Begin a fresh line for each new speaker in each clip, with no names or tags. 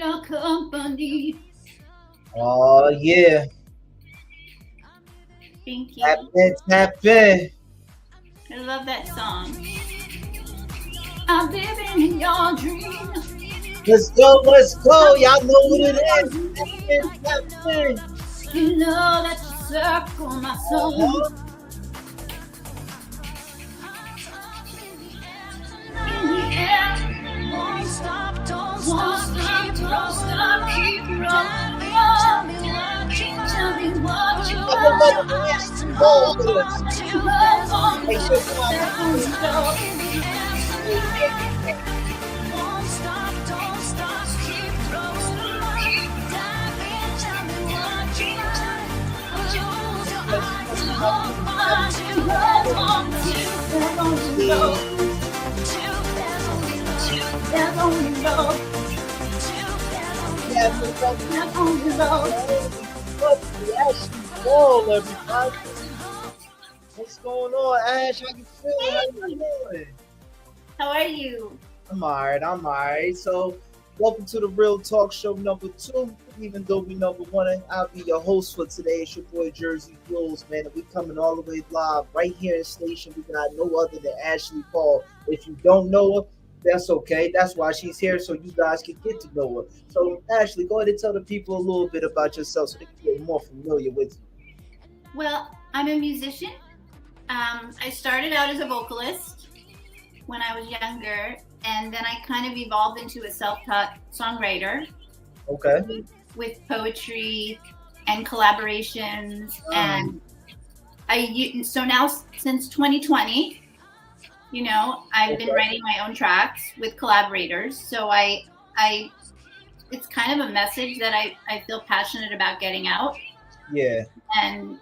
your company.
Oh yeah.
Thank
Tap
you.
in, tap in.
I love that song. I'm living in your dream.
Let's go, let's go.
I'm
Y'all know what
living
it
in your
is. Tap in,
dream.
tap in.
You know that you circle my soul.
Uh-huh.
In the air, won't stop, don't stop, keep rolling on. Tell me what you
I would love
want.
to Ashley Cole with us.
Love on
Hey,
you,
yo, come on,
step on the door.
yeah, yeah, yeah. Let's tap in, tap
Love
in.
on you, step on the
Yeah,
door. Step on the door.
tap in, tap
Step on the door.
in. What's the Ashley Cole, everybody? What's going on, Ash? How you feeling? How you
Hey,
doing?
how are you?
I'm alright. I'm alright. So, welcome to the Real Talk Show number 2. Even though we number 1, I'll be your host for today. It's your boy Jersey Jules, man. And we coming all the way live right here in station. We got no other than Ashley Paul. If you don't know her, that's okay. That's why she's here, so you guys can get to know her. So, Ashley, go ahead and tell the people a little bit about yourself so they can get more familiar with
Well, I'm a musician. I started out as a vocalist when I was younger, and then I kind of evolved into a self-taught songwriter
you. Okay.
with poetry and collaborations.
Um,
And so now since 2020, I've been
okay.
writing my own tracks with collaborators. So I it's kind of a message that I feel passionate about getting out.
Yeah.
And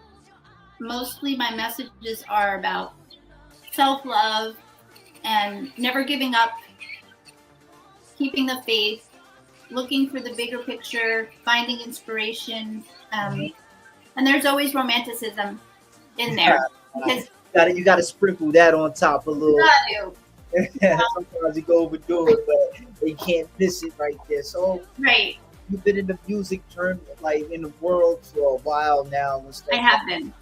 mostly my messages are about self-love and never giving up, keeping the faith, looking for the bigger picture, finding inspiration.
Mhm.
And there's always romanticism in there because
You gotta sprinkle that on top a
you
little.
gotta do.
Sometimes you go overdo it, but they can't miss it right there. So
Right.
you've been in the music journey, like in the world for a while now and
I
stuff.
have been.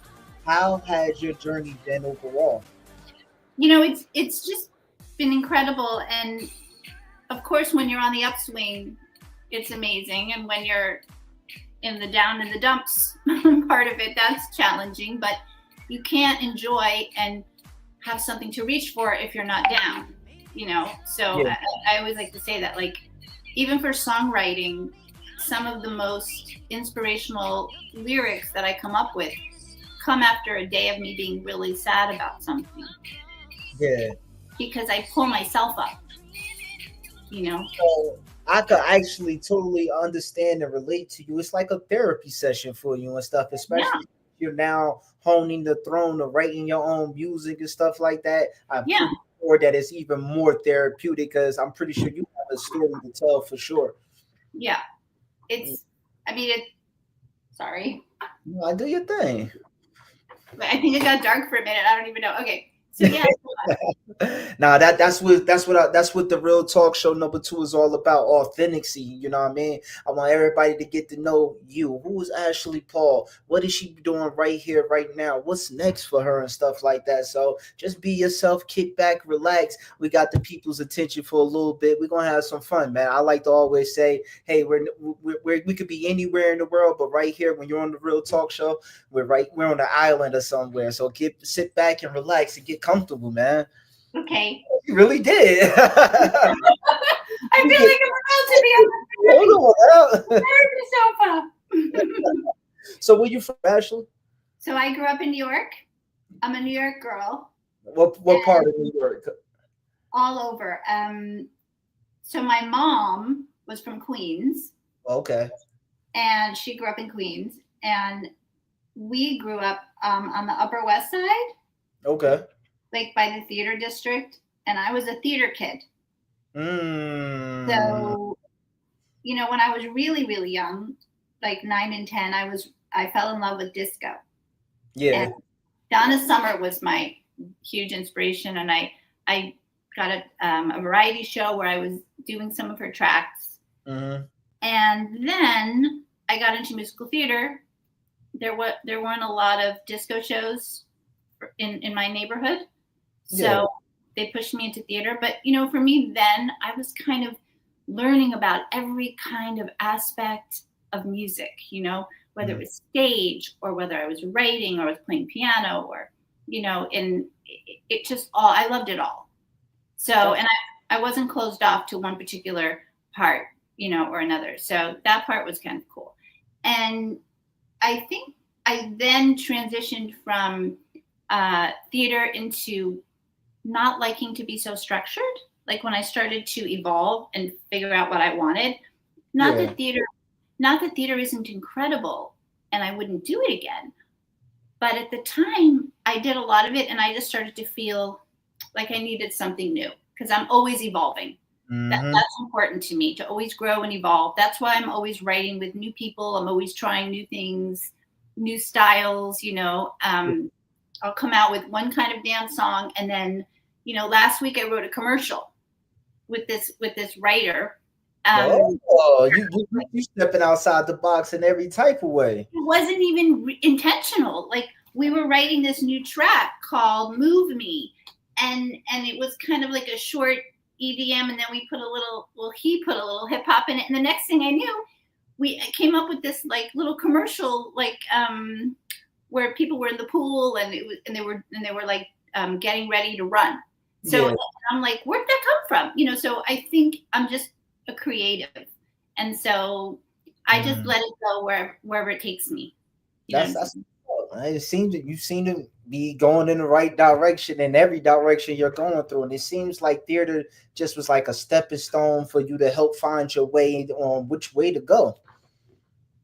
How has your journey been overall?
It's just been incredible. And of course, when you're on the upswing, it's amazing. And when you're in the down in the dumps part of it, that's challenging. But you can't enjoy and have something to reach for if you're not down. So
Yeah,
I always like to say that, like, even for songwriting, some of the most inspirational lyrics that I come up with come after a day of me being really sad about something
yeah.
because I pull myself up, you know?
So I could actually totally understand and relate to you. It's like a therapy session for you and stuff,
Yeah,
especially if you're now honing the throne of writing your own music and stuff like that. I'm
yeah,
pretty sure that it's even more therapeutic because I'm pretty sure you have a story to tell for sure.
yeah. It's, I mean, sorry.
I do your thing.
I think it got dark for a minute. I don't even know. Okay. So, yeah.
Nah, that's what the Real Talk Show number 2 is all about. Authenticity. You know what I mean? I want everybody to get to know you. Who is Ashley Paul? What is she doing right here, right now? What's next for her and stuff like that. So just be yourself, kick back, relax. We got the people's attention for a little bit. We're gonna have some fun, man. I like to always say, hey, we could be anywhere in the world, but right here, when you're on the Real Talk Show, we're on an island or somewhere. So sit back and relax and get comfortable, man.
Okay.
You really did.
I
You
feel
get
like I'm about to be on
hold
the
on.
sofa.
So where you from, Ashley?
So I grew up in New York. I'm a New York girl,
What part of New York?
all over. So my mom was from Queens,
Okay.
and she grew up in Queens, and we grew up on the Upper West Side,
Okay.
like by the theater district, and I was a theater kid.
Mm.
So, when I was really, really young, like 9 and 10, I fell in love with disco. And
Yeah.
Donna Summer was my huge inspiration, and I got a variety show where I was doing some of her tracks.
Mm-hmm.
And then I got into musical theater. There weren't a lot of disco shows in my neighborhood,
Yeah.
so they pushed me into theater. But for me then, I was kind of learning about every kind of aspect of music. Whether it
Mm.
was stage or whether I was writing or I was playing piano or and it just all I loved it all. So,
That's
and I wasn't closed off to one particular part, or another. So that part was kind of cool. And I think I then transitioned from theater into not liking to be so structured. Like when I started to evolve and figure out what I wanted, not
yeah.
that theater, not that theater isn't incredible and I wouldn't do it again. But at the time, I did a lot of it and I just started to feel like I needed something new because I'm always evolving.
Hmm.
That's important to me to always grow and evolve. That's why I'm always writing with new people. I'm always trying new things, new styles. I'll come out with one kind of dance song, and then last week I wrote a commercial with this writer. Um,
Oh, you stepping outside the box in every type of way.
it wasn't even intentional. Like we were writing this new track called "Move Me," and it was kind of like a short EDM, and then we put a little. Well, he put a little hip hop in it, and the next thing I knew, we came up with this like little commercial, like where people were in the pool and they were like getting ready to run. So
Yeah.
I'm like, where'd that come from? So I think I'm just a creative, and so I just
Mm.
let it go wherever it takes me. You know,
That's it seems that you seem to be going in the right direction in every direction you're going through. And it seems like theater just was like a stepping stone for you to help find your way on which way to go.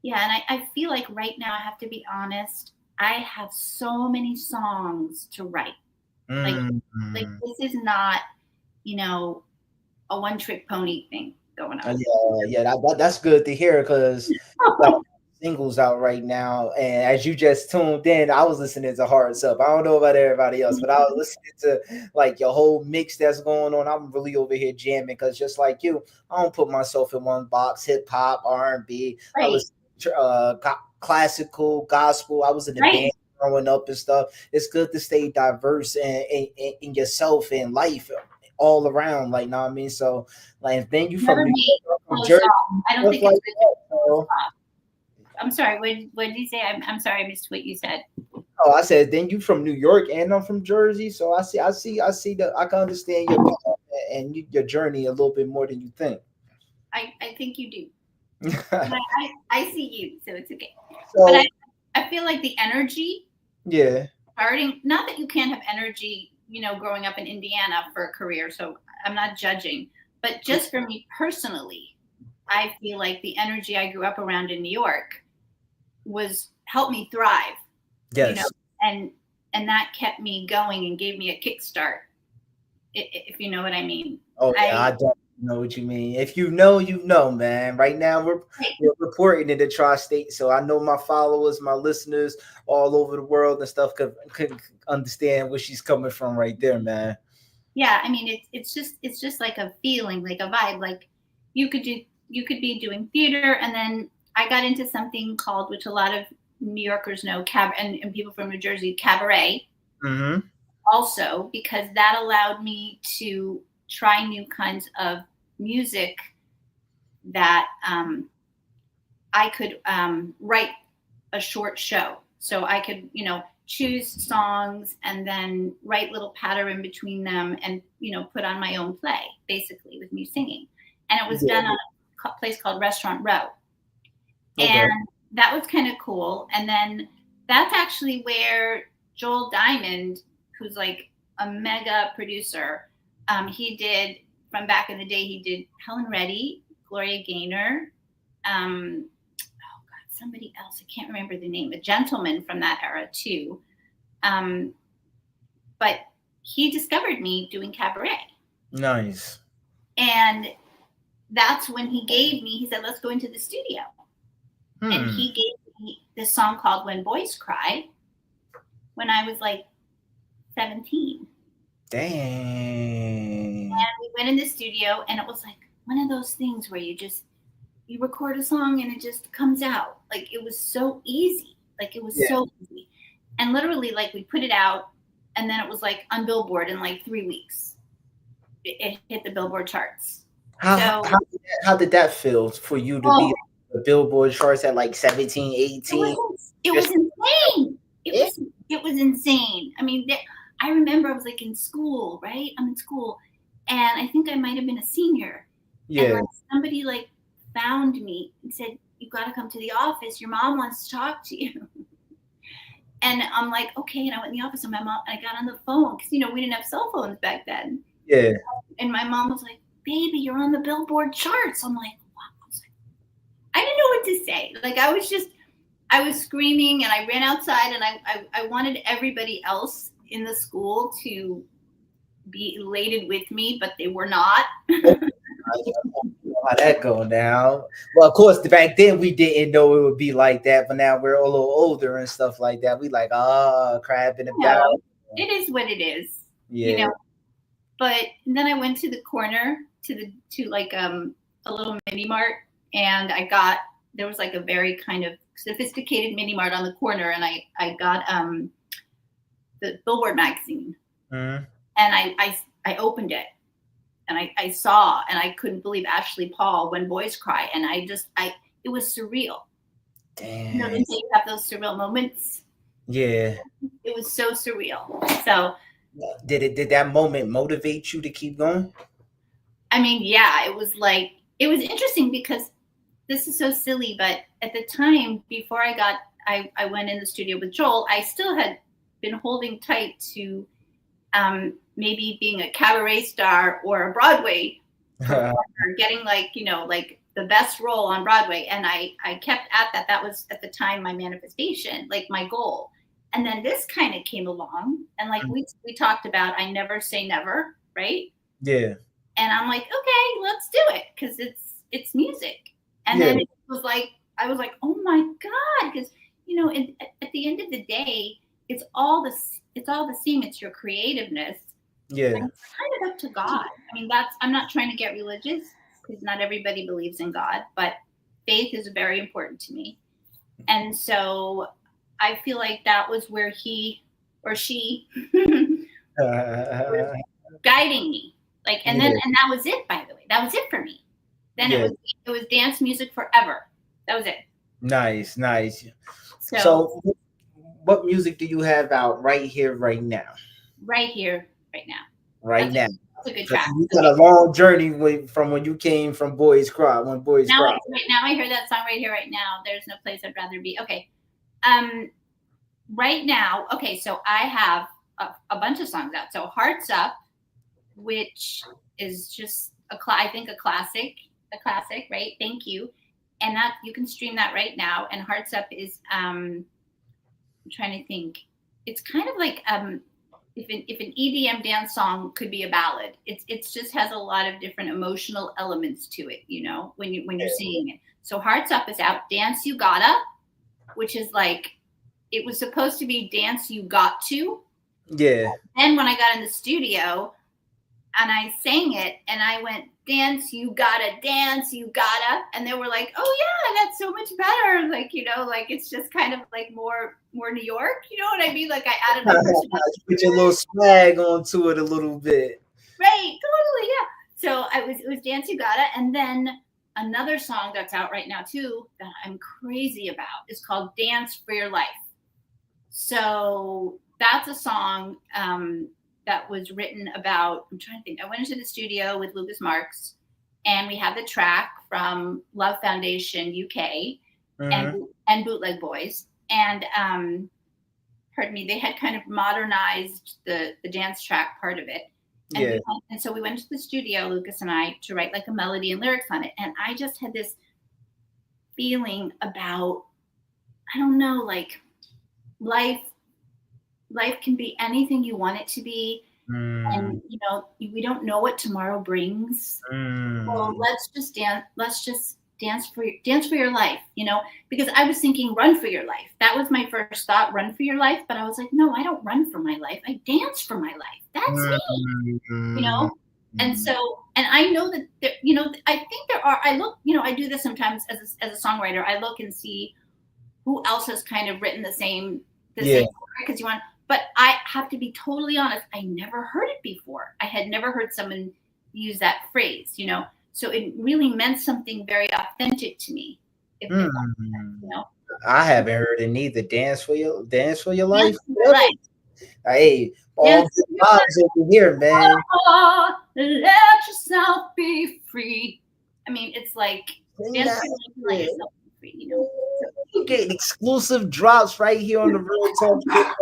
yeah, and I feel like right now I have to be honest. I have so many songs to write. Like
Mm.
like this is not you know a one trick pony thing going on.
Yeah, that's good to hear because got singles out right now. And as you just tuned in, I was listening to Hearts Up. I don't know about everybody else, but I was listening to like your whole mix that's going on. I'm really over here jamming because just like you, I don't put myself in one box. Hip hop, R&B. I
Right,
listen to classical, gospel. I was in the
right.
band growing up and stuff. It's good to stay diverse in yourself and life all around. Like, know what I mean? So, like, then you from
Never
New
be
York, I'm from
closed
Jersey,
off. I don't
stuff
think it's
like
good to
that.
be closed
So,
off. I'm sorry. What did you say? I'm sorry. I missed what you said.
oh, I said, then you from New York and I'm from Jersey. So I see that I can understand your path and your journey a little bit more than you think.
I think you do. And I see you, so it's okay. But
So,
I feel like the energy
yeah,
starting, not that you can't have energy, growing up in Indiana for a career, so I'm not judging, but just for me personally, I feel like the energy I grew up around in New York was helped me thrive, you know,
yes.
and that kept me going and gave me a kickstart, if you know what I mean.
Oh yeah,
I
I don't know what you mean. If you know, you know, man. Right now we're reporting in the tri-state, so I know my followers, my listeners all over the world and stuff could understand where she's coming from right there, man.
yeah, I mean it's just like a feeling, like a vibe. Like you could be doing theater, and then I got into something called, which a lot of New Yorkers know, and people from New Jersey, cabaret,
Mm-hmm.
also because that allowed me to try new kinds of music that I could write a short show. So I could, choose songs and then write little patter in between them and, put on my own play, basically, with me singing. And it was done
Yeah.
on a place called Restaurant Row.
Okay.
And that was kind of cool. And then that's actually where Joel Diamond, who's like a mega producer, he did, from back in the day, he did Helen Reddy, Gloria Gaynor, somebody else, I can't remember the name, a gentleman from that era too. Um, but he discovered me doing cabaret.
Nice.
And that's when he said, let's go into the studio. And
Hmm.
he gave me this song called When Boys Cry when I was like 17.
Dang.
And we went in the studio, and it was like one of those things where you record a song and it just comes out. Like it was so easy. Like it was
Yeah.
so easy. And literally, like we put it out, and then it was like on Billboard in like 3 weeks. It hit the Billboard charts.
How,
So
how did that feel for you to be
oh,
the Billboard charts at like 17, 18?
it was
Just
insane.
yeah.
It was insane. I mean, I remember I was like in school, right? I'm in school, and I think I might have been a senior, and
Yeah.
like somebody like found me and said, "You got to come to the office. Your mom wants to talk to you." And I'm like, okay. And I went in the office, and my mom. I got on the phone because we didn't have cell phones back then.
Yeah.
And my mom was like, "Baby, you're on the Billboard charts." I'm like, "What?" I didn't know what to say. Like I was screaming, and I ran outside, and I wanted everybody else in the school to be elated with me, but they were not.
How that go now? Well, of course, back then we didn't know it would be like that, but now we're a little older and stuff like that. We like, crab in the barrel.
It is what it is,
Yeah.
But then I went to the corner to like a little mini mart, and there was like a very kind of sophisticated mini mart on the corner, and I got the Billboard magazine,
Mm-hmm.
and I opened it, and I saw, and I couldn't believe Ashley Paul, When Boys Cry, and it was surreal.
Damn.
You know, you have those surreal moments.
Yeah.
It was so surreal. So
did that moment motivate you to keep going?
I mean, yeah, it was interesting because this is so silly, but at the time before I went in the studio with Joel, I still had been holding tight to maybe being a cabaret star or a Broadway performer, getting like the best role on Broadway. And I kept at that. That was at the time my manifestation, like my goal. And then this kind of came along, and like we talked about, I never say never, right?
Yeah.
And I'm like, okay, let's do it, because it's music. And then it was like, I was like, oh my God, because at the end of the day, it's all the same. It's your creativeness.
Yeah.
And it's kind of up to God. I mean, I'm not trying to get religious, because not everybody believes in God, but faith is very important to me. And so I feel like that was where he or she was guiding me. Like, and then that was it, by the way. That was it for me. Then it was dance music forever. That was it.
Nice.
So
what music do you have out right here, right now?
Right here, right now.
Right now.
That's a good track.
You got a long journey from when you came from Boys Cry. When Boys Cry.
Right now, I hear that song right here, right now. There's no place I'd rather be. Okay. Right now, okay, so I have a bunch of songs out. So Hearts Up, which is just I think a classic, right? Thank you. And that you can stream that right now. And Hearts Up is I'm trying to think. It's kind of like if an EDM dance song could be a ballad. It's just has a lot of different emotional elements to it, when you're singing it. So Hearts Up is out. Dance You Gotta, which is like, it was supposed to be Dance You Got To.
Yeah.
Then when I got in the studio and I sang it, and I went, dance, you gotta, and they were like, oh yeah, that's so much better. Like, like it's just kind of like more New York, you know what I mean? Like I added
put your little swag onto it a little bit.
Right, totally, yeah. So it was Dance You Gotta, and then another song that's out right now too that I'm crazy about is called Dance for Your Life. So that's a song that was written about, I'm trying to think. I went into the studio with Lucas Marks, and we had the track from Love Foundation UK and Bootleg Boys. And pardon me, they had kind of modernized the dance track part of it. And, and so we went to the studio, Lucas and I, to write like a melody and lyrics on it. And I just had this feeling about, I don't know, like life can be anything you want it to be. And we don't know what tomorrow brings. Well, let's just dance for your life, because I was thinking run for your life. That was my first thought, run for your life. But I was like, no, I don't run for my life. I dance for my life. That's me, And
Mhm.
so, and I know that there, I think there are. I look, I do this sometimes as a songwriter. I look and see who else has kind of written the
Yeah.
same because you want. But I have to be totally honest. I never heard it before. I had never heard someone use that phrase. So it really meant something very authentic to me. If that makes sense,
Mm. I haven't heard it neither. Dance for your life.
Dance for your life.
Hey, all
Dance
good
for your
vibes over here, man.
life. Let yourself be free. I mean, it's like
Sing
dance
that
for your life and let
shit.
yourself be free. So,
You getting exclusive drops right here on the Real Talk Show.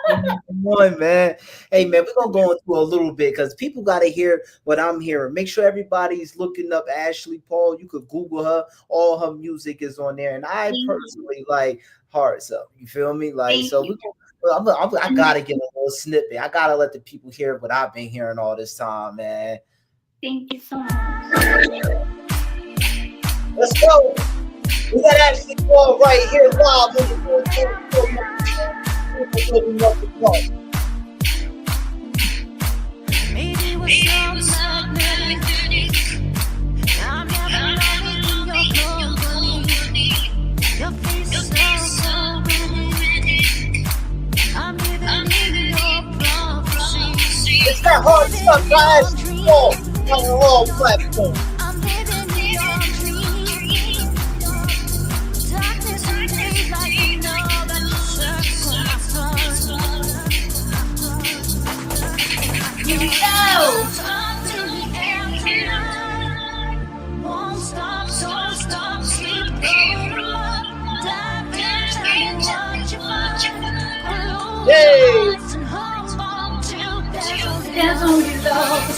Come on, man. Hey, man, we're gonna go into a little bit because people gotta hear what I'm hearing. Make sure everybody's looking up Ashley Paul. You could Google her. All her music is on there, and I
thank you.
personally like Hearts Up. You feel me? Like,
Thank
so
you.
I
And
gotta get a little snippet. I gotta let the people hear what I've been hearing all this time, man.
thank you so much.
Let's go. We got Ashley Paul right here live in the Real Talk Show.
Maybe we're so magnetic. I'm never loving your company. Your face is so romantic. I'm living in your prophecy.
It's that hard stuff by Ashley Paul on all platforms.
I'm living in your dream. Darkness and daylight, you know that you circle my soul.
Here we go.
Up to the end tonight. Won't stop, don't stop, keep going up. Dive in, tell me what you find.
Hey.
Close your eyes and hold on to
Dance on your love.
Up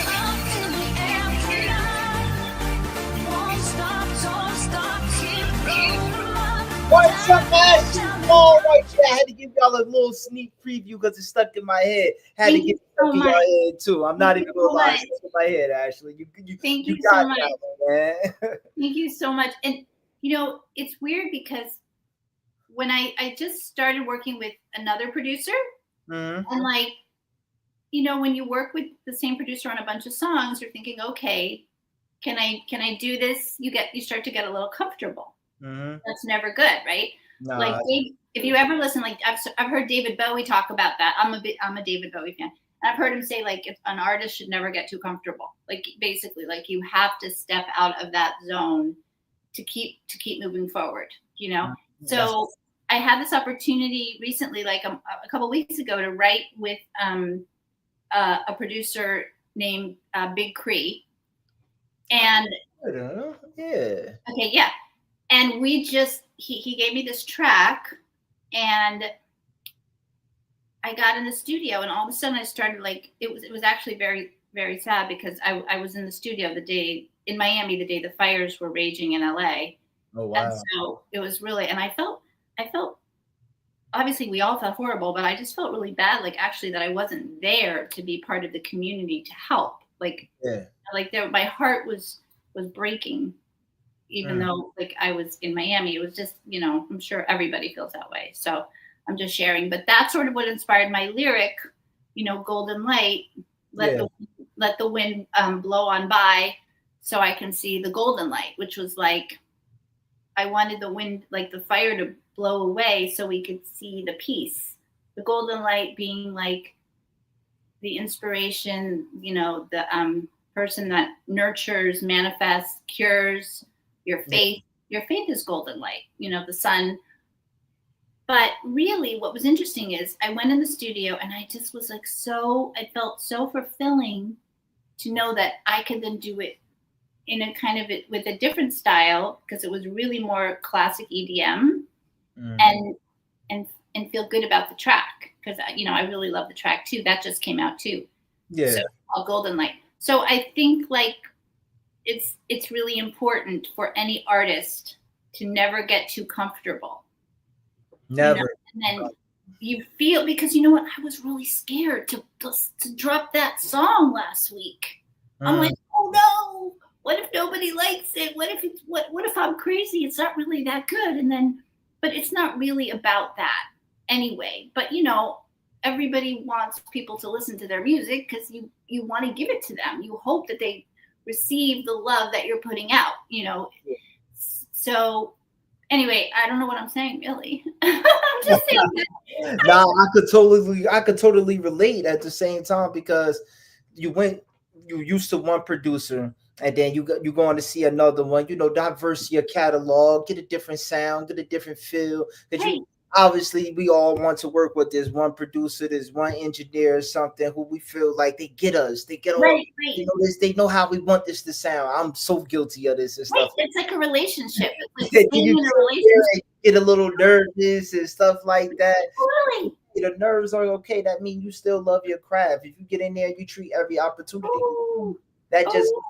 to the end tonight. Won't stop, don't stop, keep going up.
What's up, Ashley Paul right there? I had to give y'all a little sneak preview because it's stuck in my head. Had to
Thank
get
you
it stuck
so
in
much.
your head too. I'm not
Thank
even
you
gonna
so
lie,
much.
it's stuck in my head, Ashley.
Thank
You
you
got
so much.
that one, man.
Thank you so much. And it's weird because when I just started working with another producer,
Mhm.
and like, when you work with the same producer on a bunch of songs, you're thinking, okay, can I do this? You start to get a little comfortable.
Mhm.
That's never good, right? Like
Nah,
if you ever listen, like I've heard David Bowie talk about that. I'm a David Bowie fan. And I've heard him say like if an artist should never get too comfortable. Like basically, like you have to step out of that zone to keep moving forward.
that's
So I had this opportunity recently, like a couple weeks ago, to write with a producer named Big Cree, and
good, huh? Yeah.
okay, yeah, and we just he gave me this track, and I got in the studio, and all of a sudden I started like it was actually very very sad because I was in the studio the day in Miami the day the fires were raging in LA,
Oh
and
wow.
so it was really, and I felt obviously we all felt horrible, but I just felt really bad, like actually that I wasn't there to be part of the community to help,
Yeah.
like there my heart was breaking, even
Mm.
though like I was in Miami. It was just, I'm sure everybody feels that way. So I'm just sharing. But that's sort of what inspired my lyric, Golden Light, let
Yeah.
the let the wind blow on by so I can see the golden light, which was like I wanted the wind, like the fire to blow away so we could see the peace. The golden light being like the inspiration, the person that nurtures, manifests, cures your
Yeah.
faith. Your faith is golden light, the sun. But really, what was interesting is I went in the studio and I just was like I felt so fulfilling to know that I could then do it in a kind of with a different style because it was really more classic EDM
Mm.
and feel good about the track because I really love the track too. That just came out too.
Yeah.
So called Golden Light. So I think like it's really important for any artist to never get too comfortable.
Never.
And then you feel, because you know what, I was really scared to drop that song last week. I'm
Mm.
like, oh no, what if nobody likes it? What if I'm crazy? It's not really that good. And then, but it's not really about that anyway. But everybody wants people to listen to their music because you want to give it to them. You hope that they receive the love that you're putting out, you know. So anyway, I don't know what I'm saying really. I'm just saying that.
Now I could totally relate at the same time, because you used to one producer, and then you going to see another one, diverse your catalog, get a different sound, get a different feel, because
Right.
you obviously we all want to work with this one producer, this one engineer or something who we feel like they get us, they get all,
Right.
they know how we want this to sound. I'm so guilty of this and
Right.
stuff.
It's like a relationship. It's
Then
like staying
you
in a relationship.
get a little nervous and stuff like that.
Totally.
The nerves are okay. That means you still love your craft. If you get in there, you treat every opportunity.
Oh,
That just,
oh,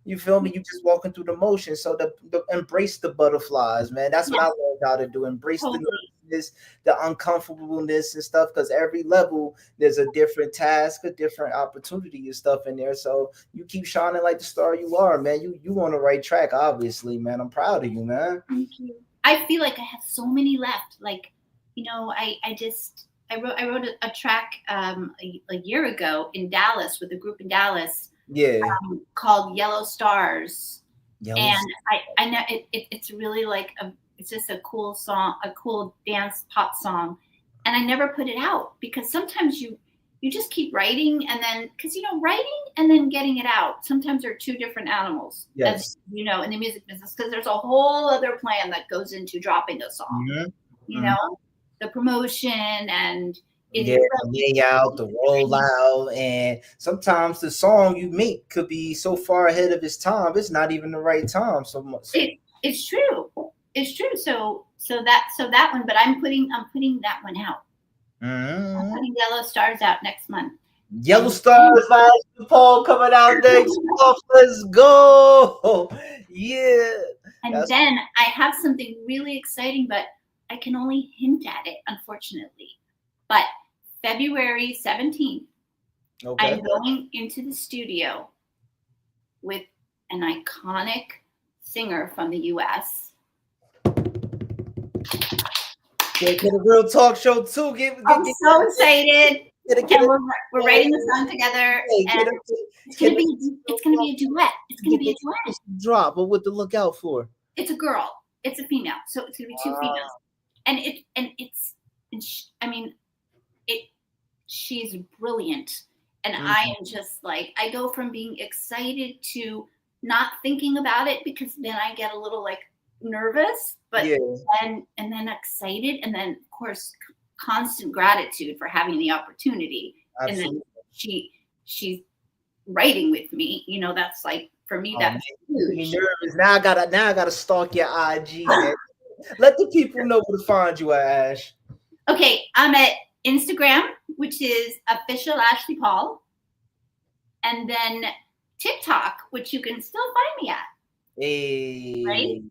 you feel me? You just walking through the motions. So the embrace the butterflies, man. That's what I
yeah,
learned how to do. Embrace the
totally.
nervousness, the uncomfortableness and stuff. Because every level there's a different task, a different opportunity and stuff in there. So you keep shining like the star you are, man. You on the right track, obviously, man. I'm proud of you, man.
Thank you. I feel like I have so many left. Like, I wrote a track a year ago in Dallas with a group in Dallas
Yeah.
called Yellow Stars,
Yellow
and I know it's really like it's just a cool song, a cool dance pop song, and I never put it out because sometimes you just keep writing, and then because writing and then getting it out sometimes are two different animals,
Yes.
as you know, in the music business, because there's a whole other plan that goes into dropping a song.
Mhm.
You know, the promotion and
Yeah, the layout, the rollout, and sometimes the song you make could be so far ahead of its time. It's not even the right time. So much.
It's true. It's true. So that one, but I'm putting that one out. I'm putting Yellow Stars out next month.
Yellow Stars by Paul coming out next month. Let's go. Yeah.
And then I have something really exciting, but I can only hint at it, unfortunately. But February 17th,
Okay.
I'm going into the studio with an iconic singer from the US.
Get a real talk show too.
I'm so excited.
Get
We're writing the song together, and it's gonna be a duet. It's gonna be a duet.
Drop. But what to look out for?
It's a girl. It's a female. So it's gonna be two females, and she's brilliant, and I am just like, I go from being excited to not thinking about it, because then I get a little like nervous, but and then excited, and then of course constant gratitude for having the opportunity.
Absolutely.
And then she's writing with me, that's like, for me, that's huge.
Nervous. Now I gotta stalk your IG, man. Let the people know where to find you at, Ash.
Okay, I'm at Instagram, which is official Ashley Paul, and then TikTok, which you can still find me at.
Hey.
Right?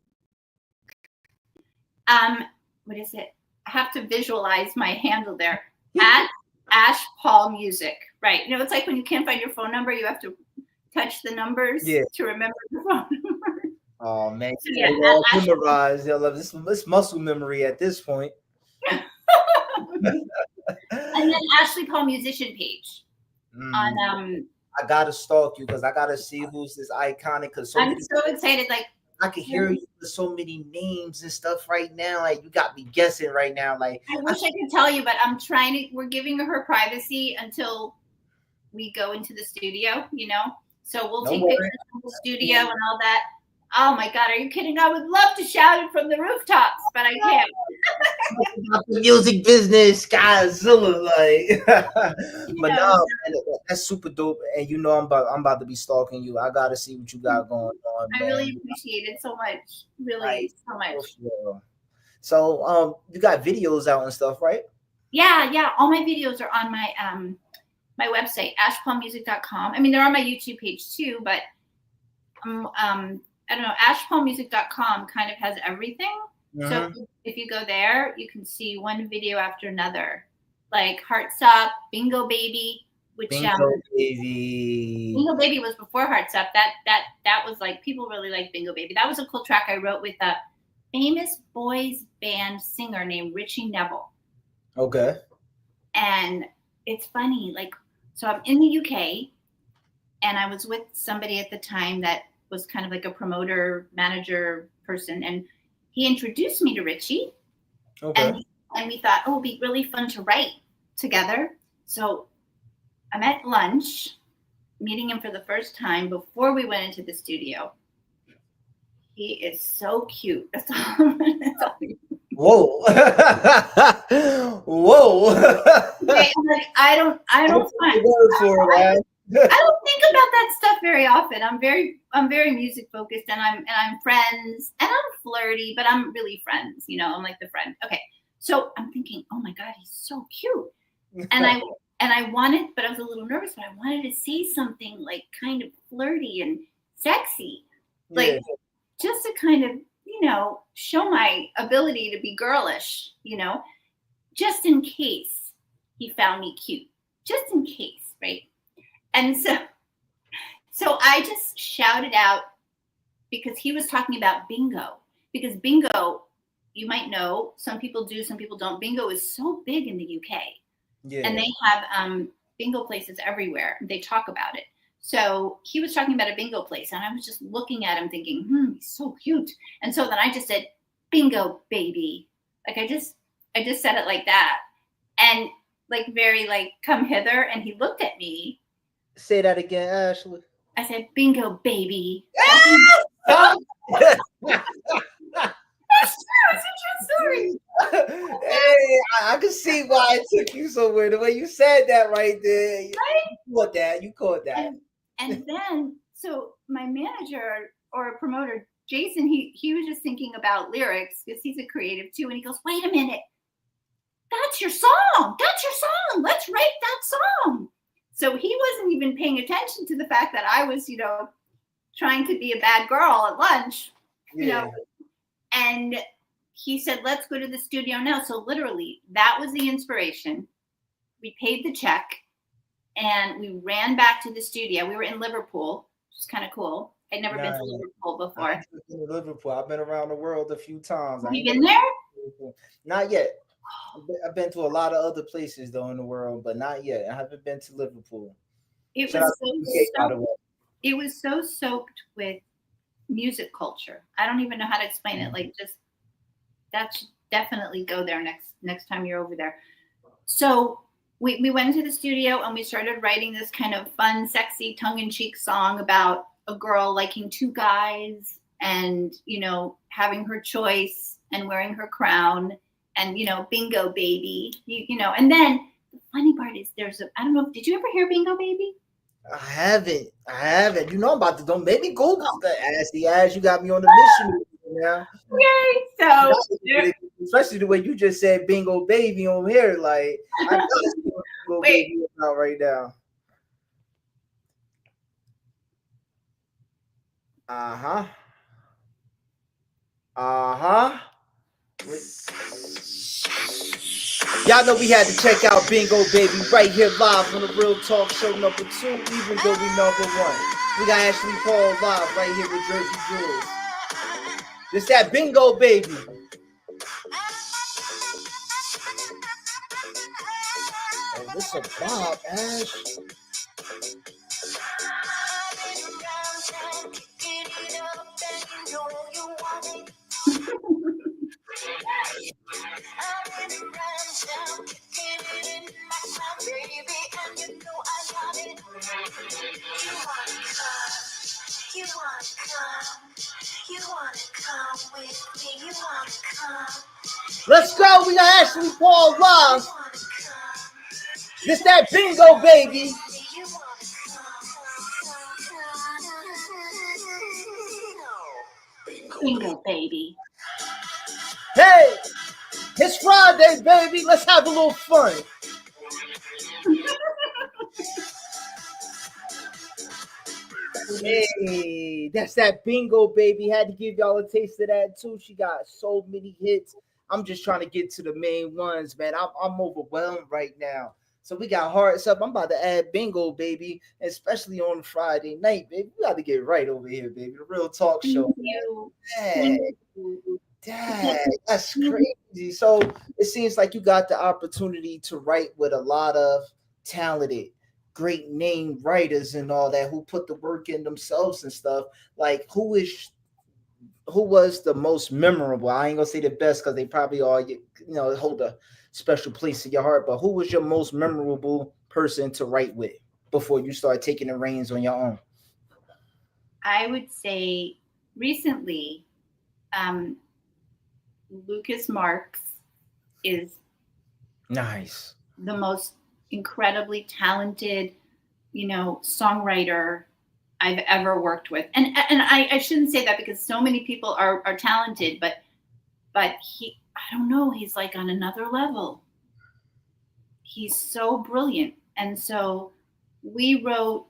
What is it? I have to visualize my handle there. At Ash Paul Music. Right. It's like when you can't find your phone number, you have to touch the numbers to remember the phone number.
Oh man,
So, yeah,
all memorized. I love this muscle memory at this point.
And then Ashley Paul musician page on
I gotta stalk you because I gotta see who's this iconic. Because
I'm so excited. Like,
I can hear you with so many names and stuff right now. Like, you got me guessing right now. Like,
I wish I could tell you, but we're giving her privacy until we go into the studio, So we'll take pictures from the studio and all that. Oh my God, are you kidding? I would love to shout it from the rooftops, but I can't.
The music business, Godzilla, like. But no, man, that's super dope. And I'm about to be stalking you. I gotta see what you got going on.
I really appreciate it so much. Really, so much.
Sure. So, you got videos out and stuff, right?
Yeah. All my videos are on my my website, ashpaulmusic.com. I mean, they're on my YouTube page too, but I don't know, ashpaulmusic.com kind of has everything. So if you go there, you can see one video after another, like Hearts Up, Bingo Baby, which Bingo Baby was before Hearts Up. That was like, people really like Bingo Baby. That was a cool track I wrote with a famous boys band singer named Richie Neville.
Okay.
And it's funny, like, so I'm in the UK, and I was with somebody at the time that was kind of like a promoter, manager person, and he introduced me to Richie,
Okay.
and we thought, oh, it'd be really fun to write together. So I'm at lunch, meeting him for the first time before we went into the studio. He is so cute. That's all.
Whoa. Whoa.
I don't find,
Word for it, man.
I don't think about that stuff very often. I'm very music focused, and I'm friends, and I'm flirty, but I'm really friends. You know, I'm like the friend. Okay, so I'm thinking, oh my God, he's so cute, and I wanted, but I was a little nervous, but I wanted to say something like kind of flirty and sexy, like
Yeah.
just to kind of, you know, show my ability to be girlish, you know, just in case he found me cute, just in case, right? And so I just shouted out, because he was talking about bingo, because bingo, you might know, some people do, some people don't. Bingo is so big in the UK,
Yeah.
and they have bingo places everywhere. They talk about it. So he was talking about a bingo place, and I was just looking at him thinking, he's so cute. And so then I just said, bingo, baby. Like I just said it like that. And like very like, come hither. And he looked at me.
Say that again, Ashley.
I said, bingo, baby.
Oh.
It's true. It's a true story.
Hey, I can see why it took you somewhere. The way you said that right there.
Right?
You caught that.
And then, so my manager or promoter, Jason, he was just thinking about lyrics because he's a creative too. And he goes, wait a minute. That's your song. That's your song. Let's write that song. So he wasn't even paying attention to the fact that I was, you know, trying to be a bad girl at lunch, you know. And he said, let's go to the studio now. So literally, that was the inspiration. We paid the check and we ran back to the studio. We were in Liverpool, which is kind of cool. I'd never been to Liverpool before.
I've been to Liverpool. I've been around the world a few times.
Have you been there?
Not yet. I've been to a lot of other places though in the world, but not yet. I haven't been to Liverpool.
It was so soaked with music culture. I don't even know how to explain it. Like, just that's definitely go there next time you're over there. So we went to the studio and we started writing this kind of fun, sexy, tongue-in-cheek song about a girl liking two guys and, you know, having her choice and wearing her crown and, you know, bingo baby, you know. And then the funny part is I don't know, did you ever hear bingo baby?
I haven't. You know, I'm about to, don't make me Google the ass. You got me on the mission now.
Okay, so
especially the way you just said bingo baby on here, like I know this bingo baby out right now. Y'all know we had to check out Bingo Baby right here live on the Real Talk Show #2, even though we #1. We got Ashley Paul live right here with Jersey Jules. It's that Bingo Baby. Oh, this a Bob, Ash. Let's go. We got Ashley Paul live. This that Bingo Baby.
Bingo baby.
Hey, it's Friday, baby. Let's have a little fun. Hey, that's that Bingo Baby. Had to give y'all a taste of that too. She got so many hits. I'm just trying to get to the main ones, man. I'm overwhelmed right now. So we got Hearts Up. I'm about to add Bingo Baby, especially on Friday night, baby. We got to get right over here, baby. The Real Talk Show.
Thank you.
Man. Dang, that's crazy. So it seems like you got the opportunity to write with a lot of talented, great name writers and all that who put the work in themselves and stuff. Like who was the most memorable? I ain't gonna say the best because they probably all hold a special place in your heart. But who was your most memorable person to write with before you start taking the reins on your own?
I would say recently, um, Lucas Marks is
Nice.
the most incredibly talented, songwriter I've ever worked with. And I shouldn't say that because so many people are talented, but he, I don't know, he's like on another level. He's so brilliant. And so we wrote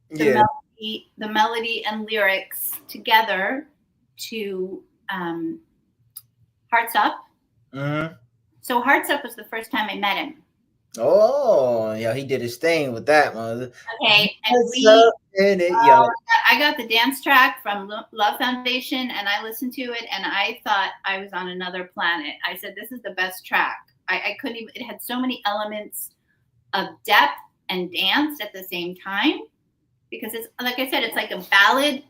Yeah.
the melody and lyrics together to Hearts Up.
Mm-hmm.
So Hearts Up was the first time I met him.
Oh, yeah, he did his thing with that one.
Okay, and
What's up in it, yo?
I got the dance track from Love Foundation, and I listened to it, and I thought I was on another planet. I said, "This is the best track." I couldn't even. It had so many elements of depth and dance at the same time, because it's like I said, it's like a ballad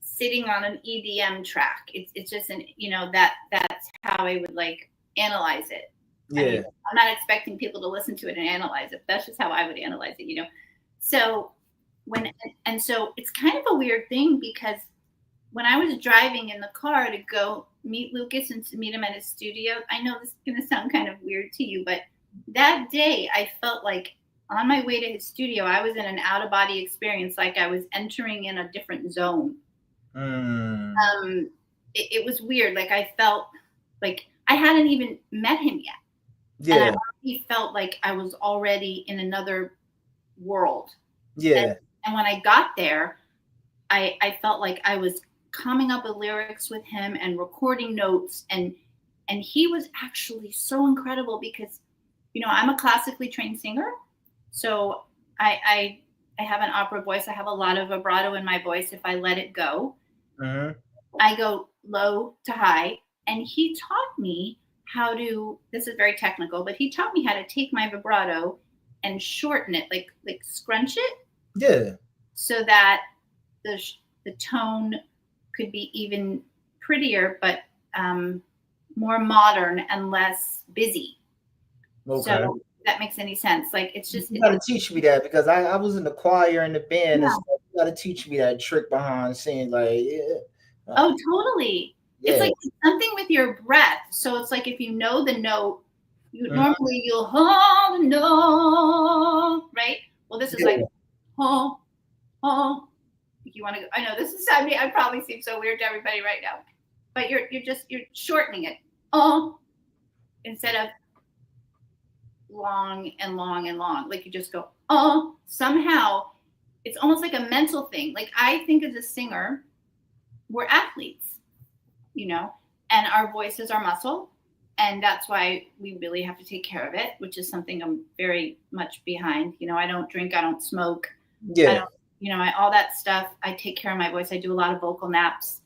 sitting on an EDM track. It's just that's how I would like analyze it.
Yeah.
I mean, I'm not expecting people to listen to it and analyze it. That's just how I would analyze it, So so it's kind of a weird thing because when I was driving in the car to go meet Lucas and to meet him at his studio, I know this is going to sound kind of weird to you, but that day I felt like on my way to his studio, I was in an out of body experience, like I was entering in a different zone. It was weird. Like I felt like I hadn't even met him yet.
Yeah.
And I already felt like I was already in another world.
Yeah.
And when I got there, I felt like I was coming up with lyrics with him and recording notes. And he was actually so incredible because, I'm a classically trained singer. So I have an opera voice. I have a lot of vibrato in my voice if I let it go.
Mm-hmm.
I go low to high. And he taught me how to, this is very technical, but he taught me how to take my vibrato and shorten it, like scrunch it.
Yeah.
So that the tone could be even prettier, but more modern and less busy.
Okay.
So if that makes any sense. Like it's just
you gotta teach me that because I was in the choir and the band and stuff. You gotta teach me that trick behind saying like
oh totally.
Yeah.
It's like something with your breath. So it's like if you know the note, normally you'll hold the note, right? Well, this is like oh. If you want to go, I know this is I mean, I probably seem so weird to everybody right now, but you're shortening it instead of long and long and long. Like you just go somehow it's almost like a mental thing. Like I think as a singer, we're athletes, and our voice is our muscle. And that's why we really have to take care of it, which is something I'm very much behind. I don't drink, I don't smoke.
Yeah.
I don't, all that stuff. I take care of my voice. I do a lot of vocal naps.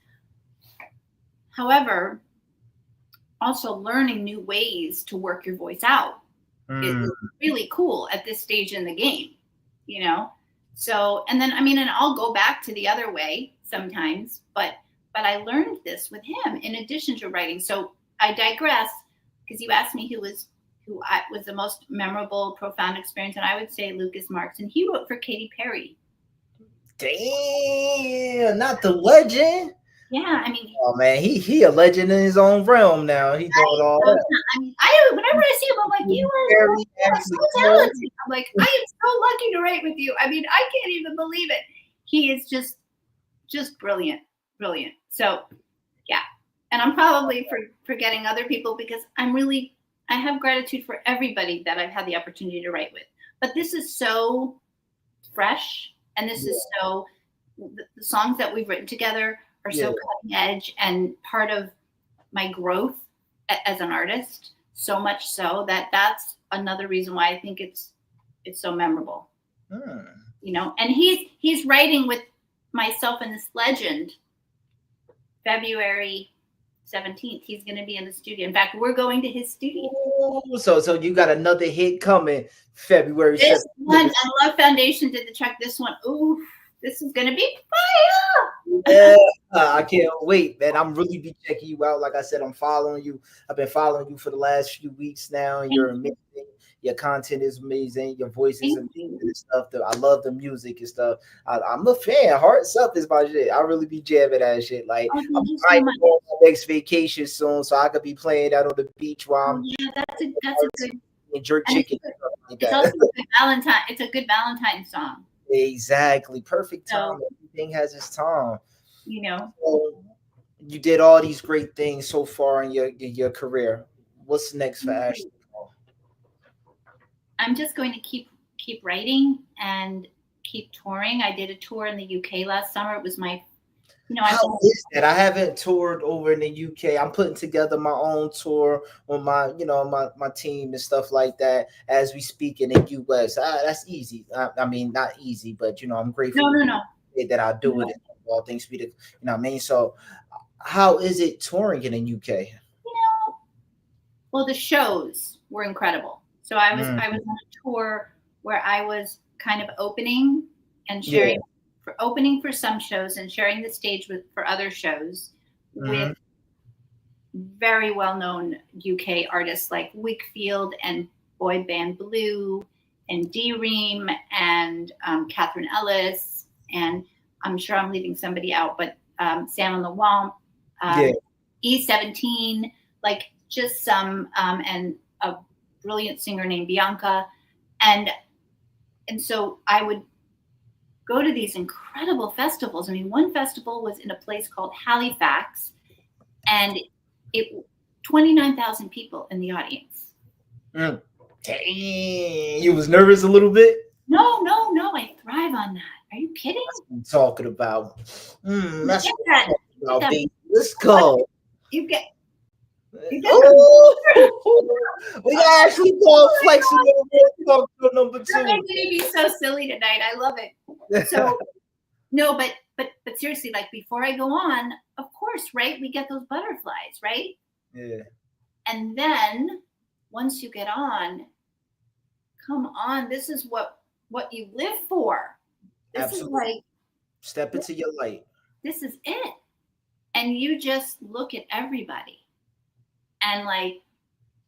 However, also learning new ways to work your voice out is really cool at this stage in the game, So, and then, and I'll go back to the other way sometimes, but I learned this with him in addition to writing. So I digress because you asked me who was the most memorable, profound experience. And I would say Lucas Marks, and he wrote for Katy Perry.
Damn, not the legend.
Yeah,
oh man, he a legend in his own realm now. He doing all that.
Whenever I see him, I'm like, you are so talented. I'm like, I am so lucky to write with you. I can't even believe it. He is just brilliant. So, yeah. And I'm probably forgetting other people because I have gratitude for everybody that I've had the opportunity to write with. But this is so fresh, and this is so the songs that we've written together are so cutting edge and part of my growth as an artist. So much so that's another reason why I think it's so memorable. And he's writing with myself and this legend February 17th. He's going to be in the studio. In fact, we're going to his studio.
Ooh, so you got another hit coming February
This
7th.
one, and Love Foundation did the track. This one, ooh, this is going to be fire.
Yeah, I can't wait, man. I'm really be checking you out. Like I said, I'm following you. I've been following you for the last few weeks now, and you're amazing. Your content is amazing. Your voice is amazing and stuff. I love the music and stuff. I'm a fan. Hearts Up is my shit. I really be jamming that shit. Like
Oh,
I'm
thank you so
trying
much.
to go on my next vacation soon, so I could be playing that on the beach while
Oh,
I'm
yeah, that's a good.
eating jerk
And
chicken. and stuff like
it's
that.
also a good Valentine. It's a good Valentine song.
Exactly. Perfect
So-
time. Everything has its time.
You know,
So you did all these great things so far in your career. What's next for Ashley Paul?
I'm just going to keep writing and keep touring. I did a tour in the UK last summer. It was my,
How is that? I haven't toured over in the UK. I'm putting together my own tour on my, my team and stuff like that as we speak in the US. That's easy. I mean, not easy, but I'm grateful
no.
that I do it. All things be the, what I mean. So, how is it touring in the UK?
Well, the shows were incredible. So I was
Mm.
on a tour where I was kind of opening and sharing opening for some shows and sharing the stage for other shows with very well-known UK artists like Wickfield and Boy Band Blue and D-Ream and Catherine Ellis, and I'm sure I'm leaving somebody out, but Sam and the Womp, E17, like just some, and a brilliant singer named Bianca. And so I would go to these incredible festivals. I mean, one festival was in a place called Halifax, and it 29,000 people in the audience.
Dang, you was nervous a little bit?
No, I thrive on that. Are you kidding?
That's what I'm talking about. That's
Get
what
that.
I'm talking about,
that-
baby. Let's go.
You get
We got Ashley Paul flexing a little bit. Talk to number
You're
2.
making me be so silly tonight. I love it. So no, but seriously, like before I go on, of course, right? We get those butterflies, right?
Yeah.
And then once you get on, come on, this is what you live for. This
Absolutely.
is like,
Step into your light.
this is it. And you just look at everybody and like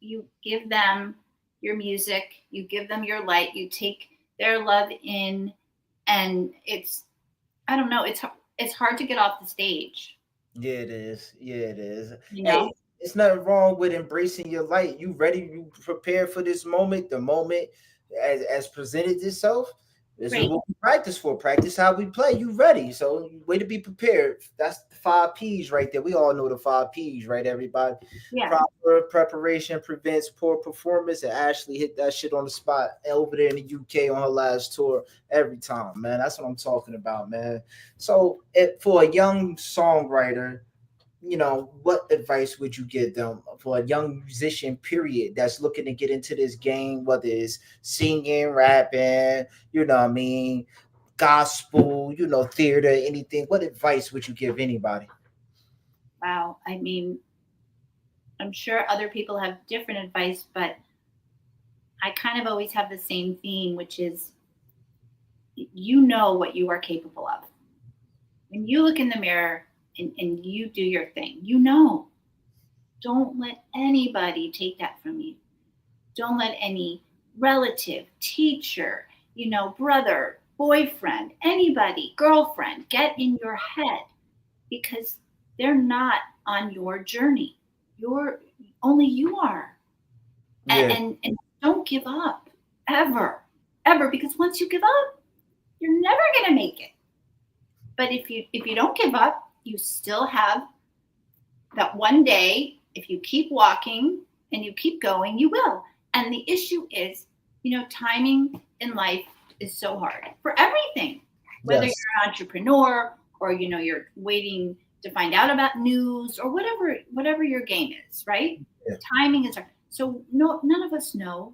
you give them your music, you give them your light, you take their love in, and I don't know, it's hard to get off the stage.
Yeah, it is.
You know?
Hey, it's nothing wrong with embracing your light. You ready? You prepare for this moment. The moment as presented itself. This is what we practice for. Practice how we play. You ready? So way to be prepared. That's the 5 P's right there. We all know the 5 P's, right? Everybody.
Yeah.
Proper preparation prevents poor performance. And Ashley hit that shit on the spot over there in the UK on her last tour every time, man. That's what I'm talking about, man. So for a young songwriter, what advice would you give them for a young musician, period, that's looking to get into this game, whether it's singing, rapping, gospel, theater, anything? What advice would you give anybody?
Wow. I mean, I'm sure other people have different advice, but I kind of always have the same theme, which is you know what you are capable of. When you look in the mirror and you do your thing, don't let anybody take that from you. Don't let any relative, teacher, brother, boyfriend, anybody, girlfriend get in your head, because they're not on your journey. Only you are. And don't give up ever, because once you give up, you're never going to make it. But if you don't give up, you still have that one day. If you keep walking and you keep going, you will. And the issue is, timing in life is so hard for everything, whether
Yes.
you're an entrepreneur or, you're waiting to find out about news or whatever your game is, right?
Yeah.
Timing is hard. So none of us know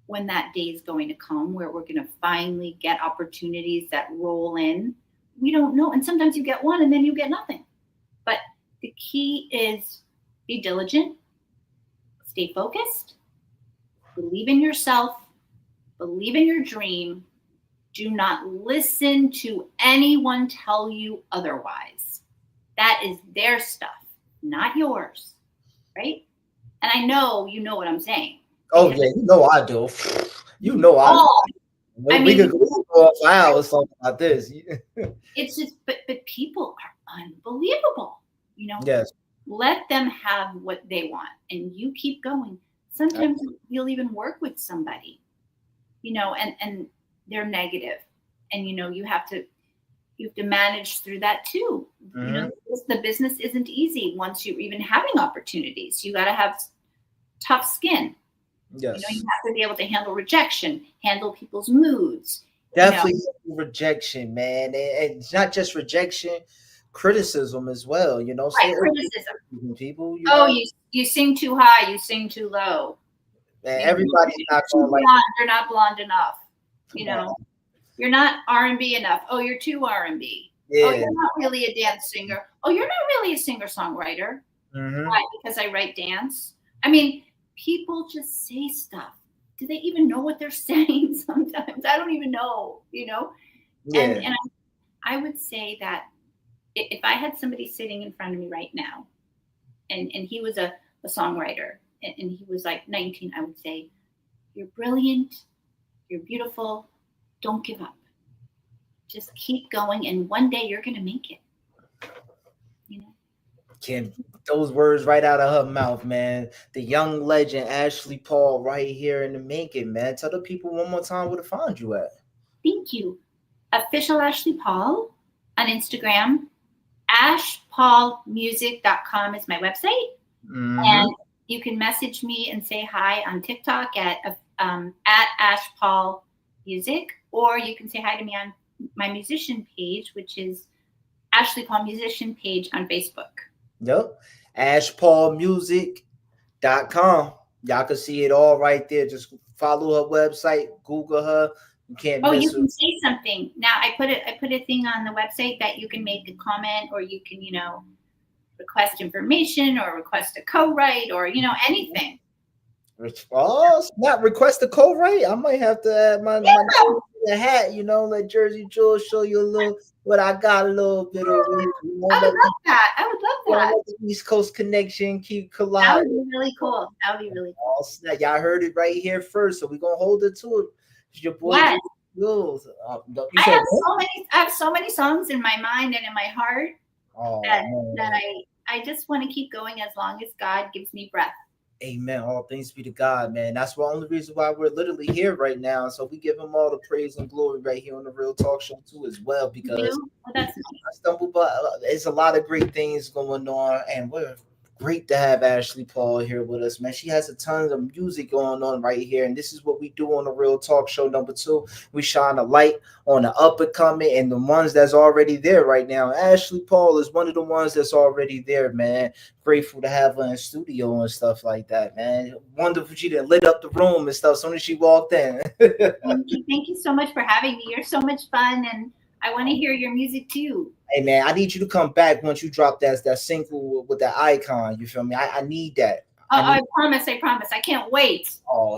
when that day is going to come where we're going to finally get opportunities that roll in. We don't know. And sometimes you get one and then you get nothing. But the key is be diligent, stay focused, believe in yourself, believe in your dream. Do not listen to anyone tell you otherwise. That is their stuff, not yours, right? And I know you know what I'm saying.
Oh yeah, you know I do. You know I.
Oh,
We,
I
we
mean,
could go for hours talking about this.
it's just, but people are unbelievable.
Yes.
Let them have what they want, and you keep going. Sometimes you'll even work with somebody, and they're negative, and you have to manage through that too. The business isn't easy once you're even having opportunities. You got to have tough skin.
Yes.
You have to be able to handle rejection, handle people's moods.
Definitely rejection, man. And it's not just rejection, criticism as well.
Right, criticism.
People.
You sing too high. You sing too low.
Man, everybody's not going like
you're not blonde enough. You're not R&B enough. Oh, you're too R&B.
Yeah.
Oh, you're not really a dance singer. Oh, you're not really a singer-songwriter. Why? Because I write dance. I mean, people just say stuff. Do they even know what they're saying sometimes? I don't even know,
Yeah.
And I would say that if I had somebody sitting in front of me right now, and he was a songwriter, and he was like 19, I would say, you're brilliant, you're beautiful, don't give up. Just keep going, and one day you're going to make it.
Can those words right out of her mouth, man. The young legend Ashley Paul right here in the making, man. Tell the people one more time where to find you at.
Thank you. Official Ashley Paul on Instagram. ashpaulmusic.com is my website. And you can message me and say hi on TikTok at ashpaulmusic, or you can say hi to me on my musician page, which is Ashley Paul Musician page on Facebook.
Yep. ashpaulmusic.com. Y'all can see it all right there. Just follow her website, Google her. You can't miss
you can say something. Now I put a thing on the website that you can make a comment, or you can, request information or request a co-write or, anything.
Oh, not request a co-write. I might have to add my name to the hat, let Jersey Jules show you a little what I got, a little bit of.
I would love that.
The East Coast connection, keep colliding.
That would be really cool.
Oh, y'all heard it right here first, so we're gonna hold it to it. It's your boy Jules.
I have so many songs in my mind and in my heart that I just want to keep going as long as God gives me breath.
Amen. All things be to God, man. That's the only reason why we're literally here right now. So we give him all the praise and glory right here on the Real Talk Show too, as well, because
that's nice.
I stumbled, but there's a lot of great things going on, and we're great to have Ashley Paul here with us, man. She has a ton of music going on right here, and this is what we do on the Real Talk Show number 2. We shine a light on the up and coming and the ones that's already there right now. Ashley Paul is one of the ones that's already there, man. Grateful to have her in studio and stuff like that, man. Wonderful. She done lit up the room and stuff as soon as she walked in.
Thank you so much for having me. You're so much fun, and I want to hear your music too.
Hey man, I need you to come back once you drop that single with that icon. You feel me? I need that.
I promise. I can't wait.
Oh,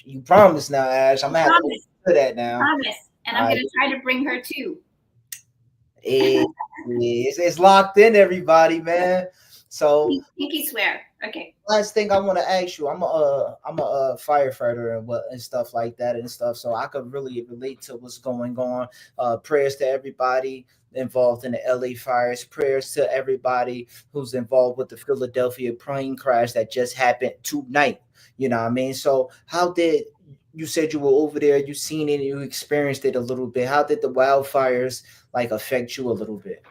you promise now, Ash. I'm gonna have to do that now.
Promise, and I'm gonna try to bring her too.
It's locked in, everybody, man. So
pinky swear. Okay.
Last thing I want to ask you, I'm a firefighter and stuff like that and stuff, so I could really relate to what's going on. Prayers to everybody involved in the LA fires. Prayers to everybody who's involved with the Philadelphia plane crash that just happened tonight. You know what I mean? So how did you said you were over there, you seen it, you experienced it a little bit. How did the wildfires affect you a little bit?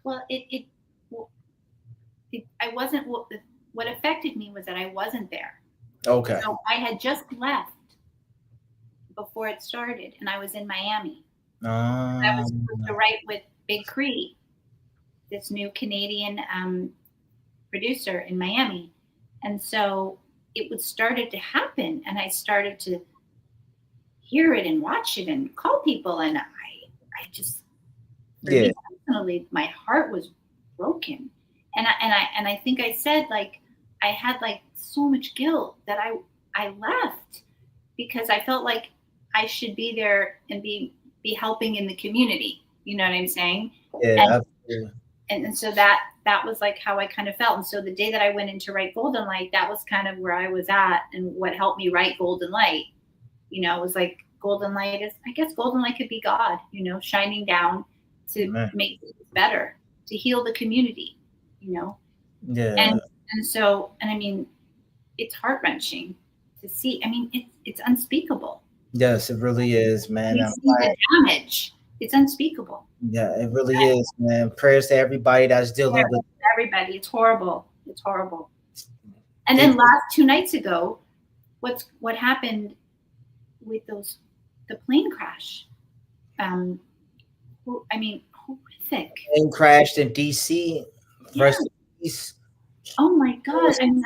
Well, I wasn't. What affected me was that I wasn't there.
Okay.
So I had just left before it started, and I was in Miami. I was supposed to write with Big Cree, this new Canadian producer in Miami, and so it started to happen, and I started to hear it and watch it and call people, and I just, personally, my heart was broken. And I think I said, like, I had like so much guilt that I left because I felt like I should be there and be helping in the community. You know what I'm saying? And
Yeah, absolutely.
and so that was like how I kind of felt. And so the day that I went in to write Golden Light, that was kind of where I was at, and what helped me write Golden Light, was like, Golden Light is, I guess Golden Light could be God, shining down to
Man.
make things better, to heal the community, you know.
Yeah.
And so, and I mean, it's heart wrenching to see. I mean, it's unspeakable.
Yes, it really is, man.
You
I'm
see
like,
the damage. It's unspeakable.
yeah, it really is, man. Prayers to everybody that's dealing with
Everybody, it's horrible. It's horrible. And
it.
then last 2 nights ago, what happened with the plane crash? I mean, horrific.
Plane crashed in DC.
Yeah.
Rest in peace.
Oh my God! I mean,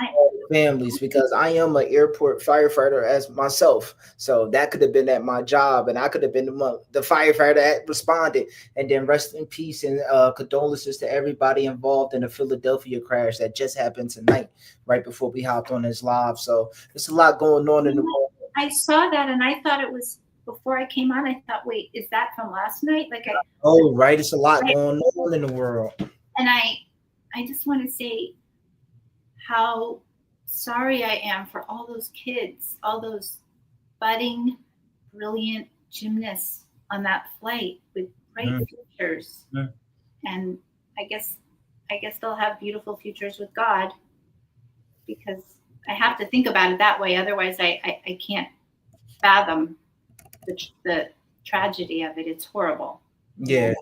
Families, because I am an airport firefighter as myself, so that could have been at my job, and I could have been the firefighter that responded. And then rest in peace and condolences to everybody involved in the Philadelphia crash that just happened tonight, right before we hopped on this live. So there's a lot going on in the world.
I saw that and I thought it was before I came on. I thought, wait, is that from last night? Like,
Oh, right, it's a lot going on in the world.
And I just want to say how sorry I am for all those kids, all those budding, brilliant gymnasts on that flight with great futures. And I guess they'll have beautiful futures with God, because I have to think about it that way. Otherwise, I can't fathom the tragedy of it. It's horrible.
Yeah,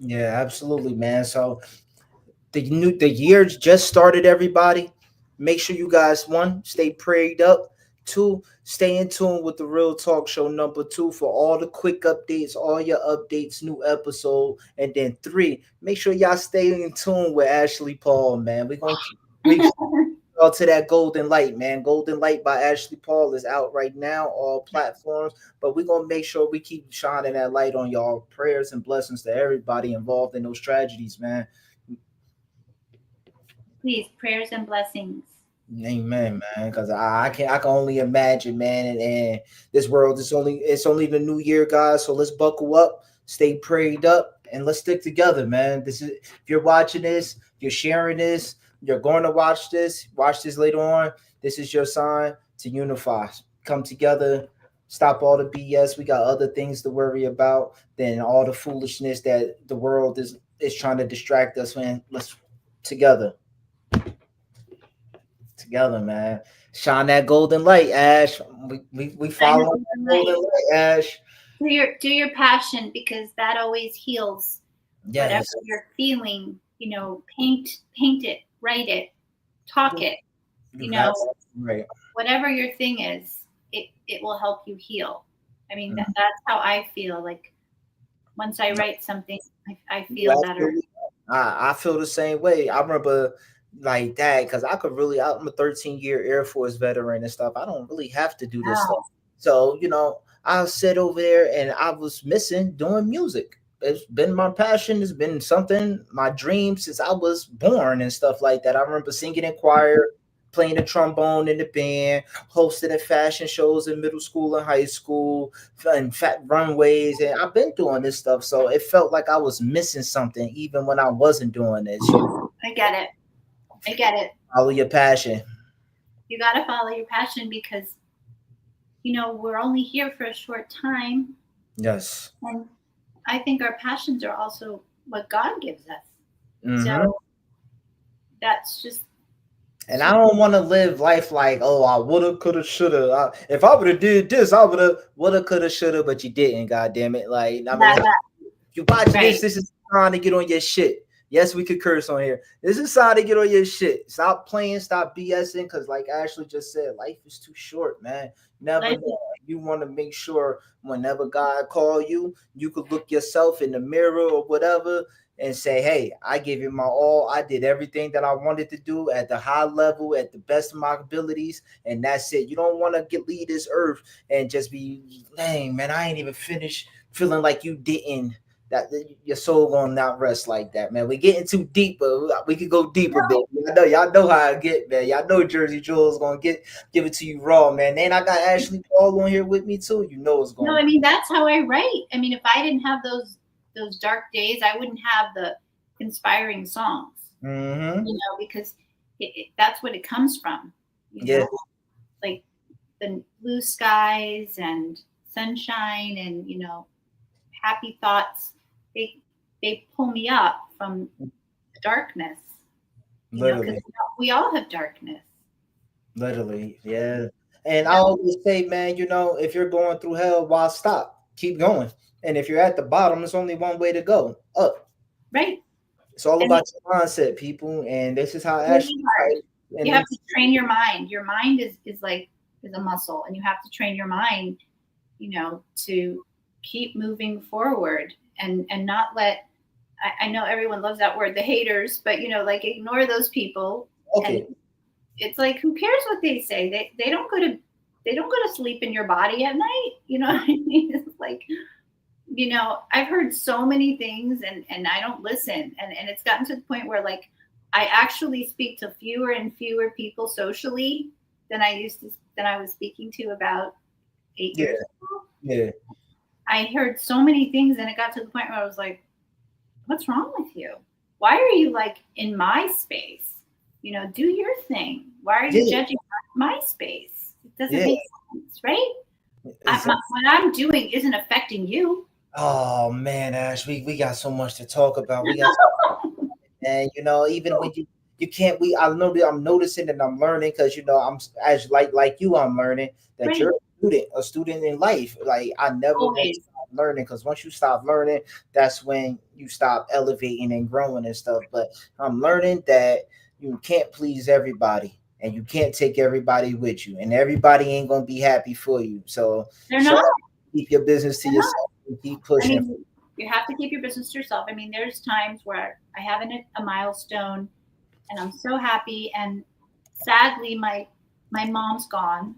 absolutely, man. So the year just started, everybody. Make sure you guys, one, stay prayed up. Two, stay in tune with the Real Talk Show #2 for all the quick updates, all your updates, new episode. And then three, make sure y'all stay in tune with Ashley Paul, man. We're gonna keep to that Golden Light, man. Golden Light by Ashley Paul is out right now, all platforms. But we're gonna make sure we keep shining that light on y'all. Prayers and blessings to everybody involved in those tragedies, man.
Please, prayers and blessings.
Amen, man. Because I can only imagine, man. And this world is only the new year, guys. So let's buckle up, stay prayed up, and let's stick together, man. This is, if you're watching this, you're sharing this, you're going to watch this later on. This is your sign to unify, come together, stop all the BS. We got other things to worry about than all the foolishness that the world is trying to distract us. Man, let's together, man. Shine that golden light, Ash. We follow that golden light, Ash.
Do your passion, because that always heals.
Yes.
Whatever you're feeling, paint it, write it, talk it.
Right.
Whatever your thing is, it will help you heal. I mean, that's how I feel. Like, once I write something, I feel better.
I feel the same way. I remember like that, because I'm a 13-year Air Force veteran and stuff. I don't really have to do this stuff. So, I sit over there and I was missing doing music. It's been my passion. It's been something, my dream since I was born and stuff like that. I remember singing in choir, playing the trombone in the band, hosting at fashion shows in middle school and high school, and fat runways. And I've been doing this stuff. So it felt like I was missing something even when I wasn't doing this.
I get it.
Follow your passion.
You got to follow your passion, because, we're only here for a short time.
Yes.
And I think our passions are also what God gives us.
Mm-hmm.
So that's just.
And I don't want to live life like, oh, I woulda, coulda, shoulda. If I would have did this, I woulda, coulda, shoulda, but you didn't. God damn it! Like, I mean, you watch this is trying to get on your shit. Yes, we could curse on here. This is time to get on your shit. Stop playing, stop BSing, because like Ashley just said, life is too short, man. Never know. You want to make sure whenever God call you, you could look yourself in the mirror or whatever and say, hey, I gave you my all. I did everything that I wanted to do at the high level, at the best of my abilities, and that's it. You don't want to leave this earth and just be, dang, man, I ain't even finished, feeling like you didn't. that your soul gonna not rest like that, man. We getting too deep, but we could go deeper, baby. I know y'all know how I get, man. Y'all know Jersey Jules gonna give it to you raw, man. And I got Ashley Paul on here with me too. You know it's
No,
going.
I mean, that's how I write. I mean, if I didn't have those dark days, I wouldn't have the inspiring songs,
Mm-hmm.
because that's what it comes from.
Yeah.
Know? Like the blue skies and sunshine and, happy thoughts. They pull me up from the darkness.
Literally.
We all have darkness.
Literally, yeah. And I always say, man, if you're going through hell, why stop? Keep going. And if you're at the bottom, there's only one way to go, up.
Right.
It's all about your mindset, people. And this is how Ashley.
You have to train your mind. Your mind is a muscle, and you have to train your mind, to keep moving forward and not let. I know everyone loves that word, the haters, but ignore those people.
Okay.
And it's like, who cares what they say? They don't go to sleep in your body at night. You know what I mean? It's like, I've heard so many things and I don't listen. And it's gotten to the point where I actually speak to fewer and fewer people socially than I was speaking to about 8 years ago.
Yeah.
I heard so many things and it got to the point where I was like, what's wrong with you? Why are you in my space? Do your thing. Why are you judging my space? It doesn't make sense, right? What I'm doing isn't affecting you.
Oh man, Ash, we got so much to talk about. We got, and even when you can't. I know that I'm noticing and I'm learning because I'm as like you, I'm learning that
Right.
you're a student in life. Like I never want to stop learning because once you stop learning, that's when you stop elevating and growing and stuff. But I'm learning that you can't please everybody and you can't take everybody with you, and everybody ain't gonna be happy for you. So
They're not.
Keep your business to yourself and keep pushing.
I mean, you have to keep your business to yourself. I mean, there's times where I have a milestone and I'm so happy, and sadly my mom's gone.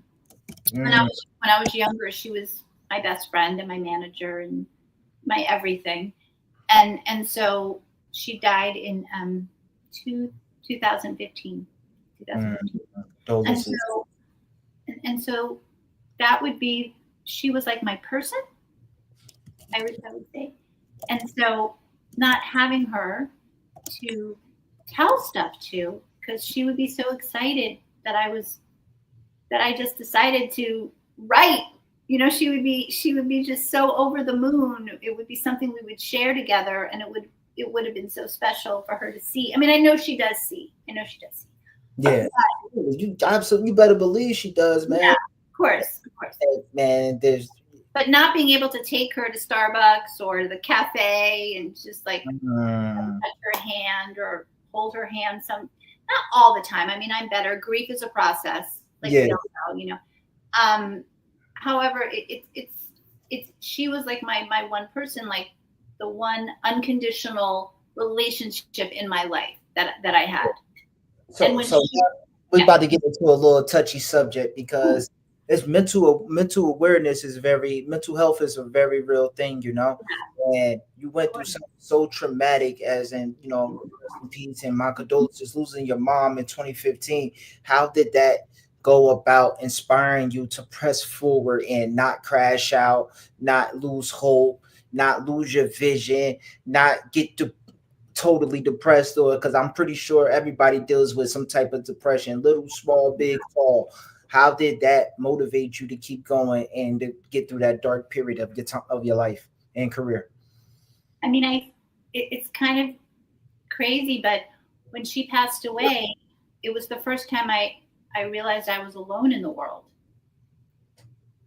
When I was younger, she was my best friend and my manager and my everything. And so she died in 2015. And so that would be, she was like my person, I would say. And so not having her to tell stuff to, because she would be so excited that I just decided to write. She would be just so over the moon. It would be something we would share together, and it would have been so special for her to see. I mean, I know she does see.
Yeah, you absolutely, you better believe she does, man.
Yeah, of course.
Man,
but not being able to take her to Starbucks or the cafe and just touch her hand or hold her hand, not all the time. I mean, I'm better. Grief is a process, we all know, however, she was like my one person, like the one unconditional relationship in my life that I had.
So we're about to get into a little touchy subject because it's mental awareness mental health is a very real thing, and you went through something so traumatic as in, rest in peace and my condolences, losing your mom in 2015. How did that go about inspiring you to press forward and not crash out, not lose hope, not lose your vision, not get totally depressed? Or because I'm pretty sure everybody deals with some type of depression, little, small, big, tall. How did that motivate you to keep going and to get through that dark period of your life and career?
I mean, it's kind of crazy, but when she passed away, it was the first time I realized I was alone in the world.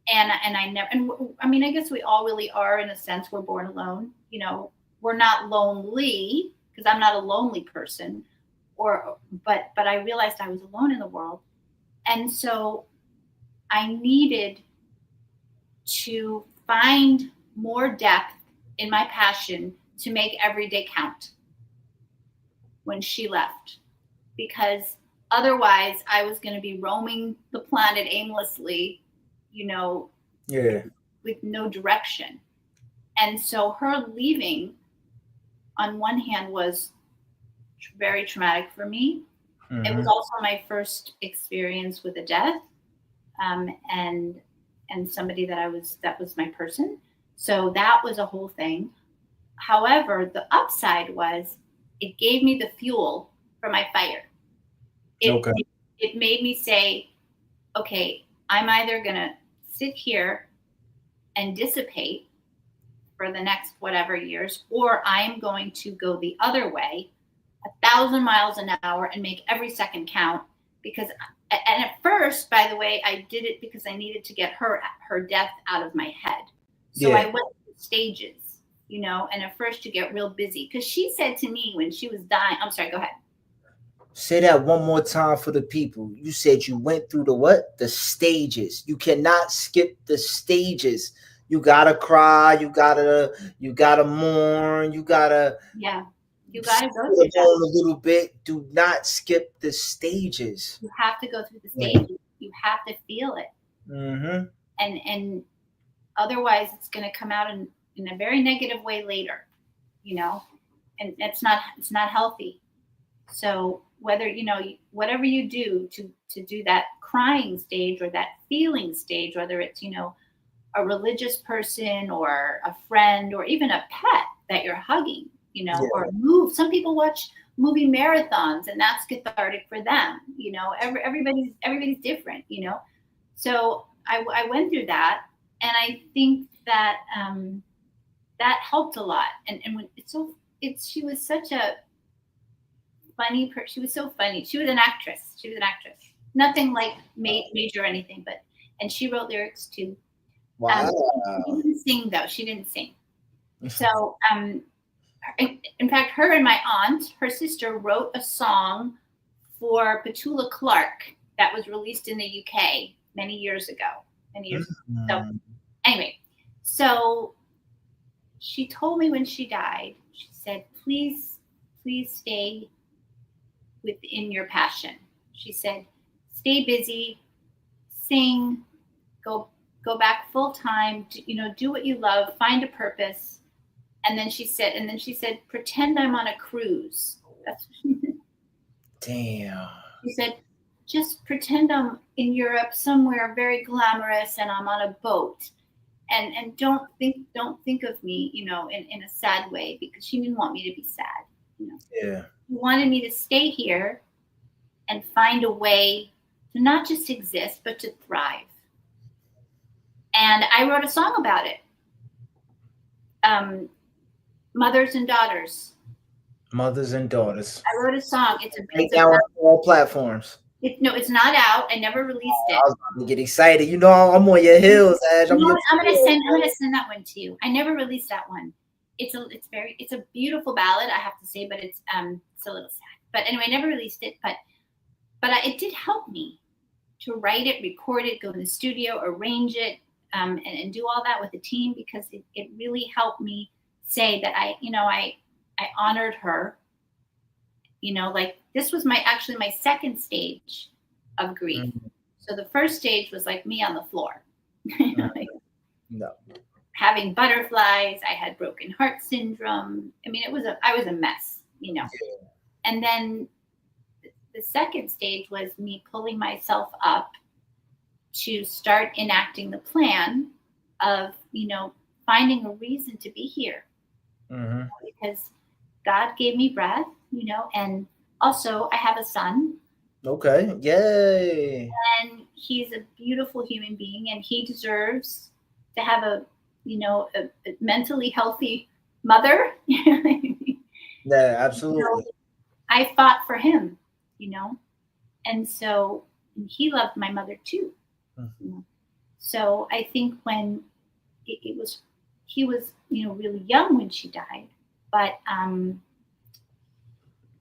And I guess we all really are, in a sense. We're born alone. We're not lonely, because I'm not a lonely person, but I realized I was alone in the world. And so I needed to find more depth in my passion to make every day count when she left, because otherwise I was going to be roaming the planet aimlessly, with no direction. And so her leaving, on one hand, was very traumatic for me. It was also my first experience with a death, and somebody that was my person. So that was a whole thing. However, the upside was it gave me the fuel for my fire.
Okay.
It made me say, okay, I'm either gonna sit here and dissipate for the next whatever years, or I'm going to go the other way, 1,000 miles an hour, and make every second count. Because, and at first, by the way, I did it because I needed to get her death out of my head. So I went through stages, you know, and at first you get real busy. Because she said to me when she was dying, I'm sorry, go ahead.
Say that one more time for the people. You said you went through the what? The stages. You cannot skip the stages. You gotta cry. You gotta mourn. You gotta
you gotta go
slow
through
down a
that.
little bit. Do not skip the stages.
You have to go through the stages. You have to feel it. And otherwise it's going to come out in a very negative way later, you know, and it's not healthy. So whether, you know, whatever you do to do that crying stage or that feeling stage, whether it's, you know, a religious person or a friend or even a pet that you're hugging, you know, or move. Some people watch movie marathons and that's cathartic for them. You know, everybody's different, you know? So I went through that, and I think that, that helped a lot. And when she was such a funny person. She was so funny. She was an actress. Nothing like major or anything, and she wrote lyrics too.
Wow.
She didn't sing though. She didn't sing. So, in fact, her and my aunt, her sister, wrote a song for Petula Clark that was released in the UK many years ago. So anyway, so she told me when she died, she said, please stay within your passion. She said, stay busy, sing, go back full time, you know, do what you love, find a purpose. And then she said, pretend I'm on a cruise. That's
damn.
She said, just pretend I'm in Europe somewhere very glamorous and I'm on a boat. And don't think of me, you know, in a sad way, because she didn't want me to be sad, you know.
Yeah.
She wanted me to stay here and find a way to not just exist, but to thrive. And I wrote a song about it. Mothers and Daughters.
Mothers and Daughters.
I wrote a song. It's
now on all platforms.
It's not out. I never released it.
I was about to get excited. You know, I'm on your heels, Ash. I'm gonna
send that one to you. I never released that one. It's a beautiful ballad, I have to say, but it's a little sad. But anyway, I never released it. But it did help me to write it, record it, go in the studio, arrange it, and do all that with the team, because it really helped me say that I honored her. You know, like this was my second stage of grief. Mm-hmm. So the first stage was like me on the floor.
No.
Having butterflies, I had broken heart syndrome. I mean, I was a mess, you know. Yeah. And then the second stage was me pulling myself up to start enacting the plan of, you know, finding a reason to be here.
Mm-hmm.
Because God gave me breath, you know, and also I have a son.
Okay. Yay.
And he's a beautiful human being, and he deserves to have a mentally healthy mother.
Yeah, absolutely.
You know, I fought for him, you know, and so he loved my mother too. Mm-hmm. You know? So I think when he was, you know, really young when she died, but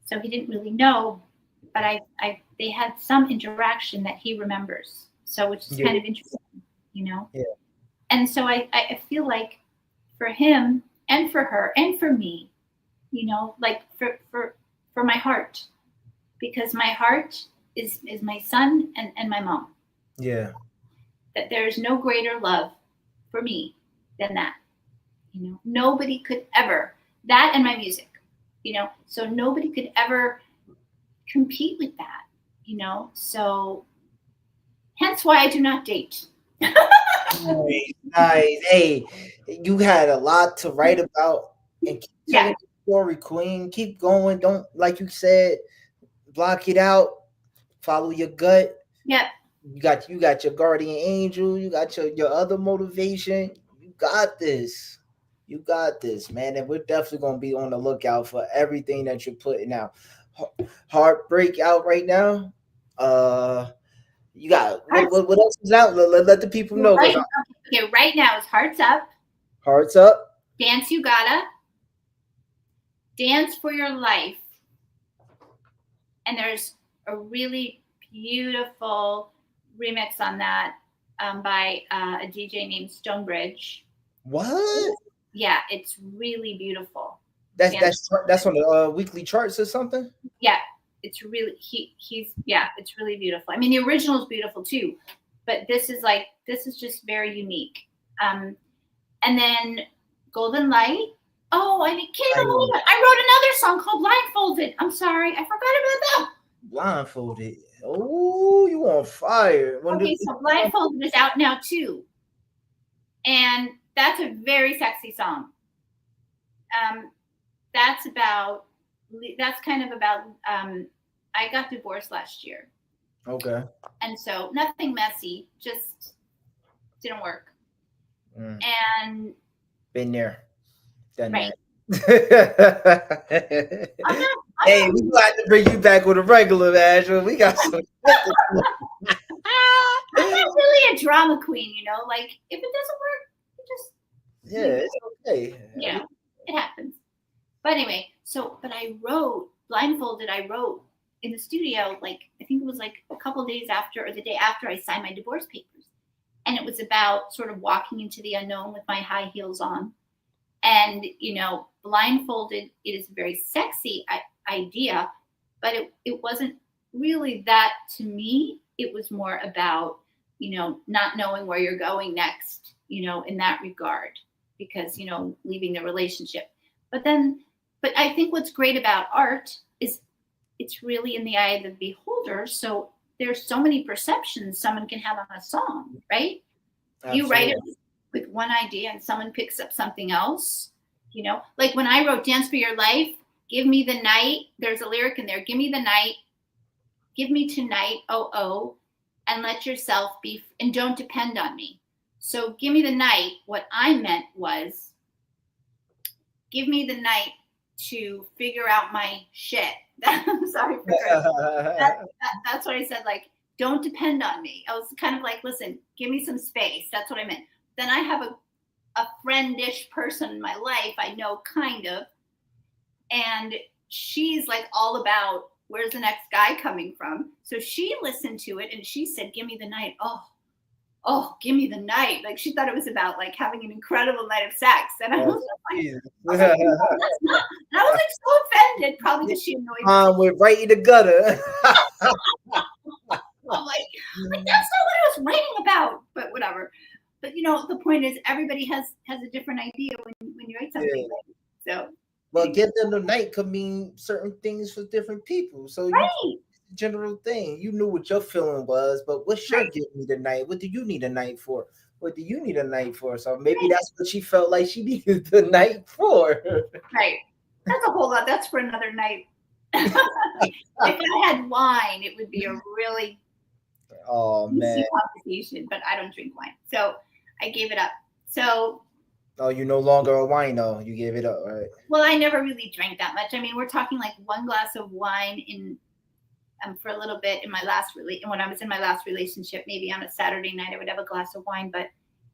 so he didn't really know, but they had some interaction that he remembers. So, which is kind of interesting, you know?
Yeah.
And so I feel like for him and for her and for me, you know, like for my heart, because my heart is my son and my mom.
Yeah.
That there is no greater love for me than that. You know, nobody could ever, that and my music, you know, so nobody could ever compete with that, you know, so hence why I do not date.
Nice, nice. Hey, you had a lot to write about, and keep
Yeah,
telling the story, Queen. Keep going. Don't, like you said, block it out. Follow your gut.
yeah.
You got your guardian angel. You got your other motivation. You got this. You got this, man. And we're definitely gonna be on the lookout for everything that you're putting out. Heartbreak out right now. You got
Hearts,
what else is out? Let the people know, because
right, okay, right now is Hearts Up,
hearts up.
Dance You Gotta, Dance for Your Life, and there's a really beautiful remix on that by a DJ named Stonebridge.
What?
Yeah, it's really beautiful.
That's
Dance.
that's on the weekly charts or something.
Yeah, it's really he's yeah, it's really beautiful. I mean, the original is beautiful too, but this is just very unique. And then Golden Light. Oh, I can't even believe it. I wrote another song called Blindfolded. I'm sorry, I forgot about that.
Blindfolded. Oh, you on fire.
Okay, so Blindfolded is out now too, and that's a very sexy song. That's kind of about I got divorced last year,
Okay.
and so nothing messy, just didn't work.
Mm.
And
Been there. Done
right,
that.
I'm not,
Hey, we got to bring you back with a regular match. We got some.
I'm not really a drama queen, you know. Like if it doesn't work, it just
Yeah, it's okay.
yeah, it happens. But anyway, but I wrote Blindfolded. I wrote in the studio, like I think it was like a couple of days after or the day after I signed my divorce papers, and it was about sort of walking into the unknown with my high heels on, and you know, blindfolded. It is a very sexy idea, but it wasn't really that to me. It was more about, you know, not knowing where you're going next, you know, in that regard, because, you know, leaving the relationship. But I think what's great about art is it's really in the eye of the beholder. So there's so many perceptions someone can have on a song, right?
Absolutely.
You write it with one idea and someone picks up something else, you know, like when I wrote Dance for Your Life, give me the night. There's a lyric in there. Give me the night. Give me tonight. Oh, oh. And let yourself be, and don't depend on me. So give me the night. What I meant was give me the night to figure out my shit. I'm sorry for that's what I said. Like, don't depend on me. I was kind of like, listen, give me some space. That's what I meant. Then I have a friendish person in my life. I know kind of. And she's like all about where's the next guy coming from. So she listened to it and she said, give me the night. Oh, give me the night. Like she thought it was about like having an incredible night of sex. And I was like, no, that's not. And I was like so offended, probably because she annoyed me.
We're right in the gutter.
I'm like, that's not what I was writing about, but whatever. But you know, the point is everybody has a different idea when you write something. Yeah. So
well, give them the night could mean certain things for different people. So
right.
General thing. You knew what your feeling was, but what's your give me the night? What do you need a night for? What do you need a night for? So maybe that's what she felt like she needed the night for.
Right. That's a whole lot. That's for another night. If I had wine, it would be a really
man
conversation, but I don't drink wine. So I gave it up. So
you're no longer a wino. You gave it up, right?
Well, I never really drank that much. I mean, we're talking like one glass of wine in for a little bit in my last when I was in my last relationship. Maybe on a Saturday night I would have a glass of wine, but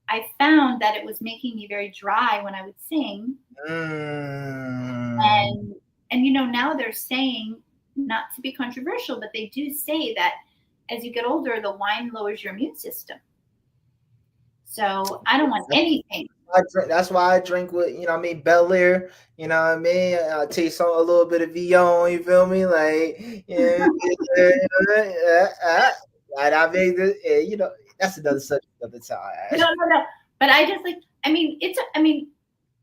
I found that it was making me very dry when I would sing. And you know, now they're saying, not to be controversial, but they do say that as you get older, the wine lowers your immune system. So I don't want anything.
That's why I drink with, you know what I mean, Bel Air, you know what I mean? I taste a little bit of Villon, you feel me? Like, yeah, and I made this, you know, that's another subject of the time.
No. But I just like, I mean,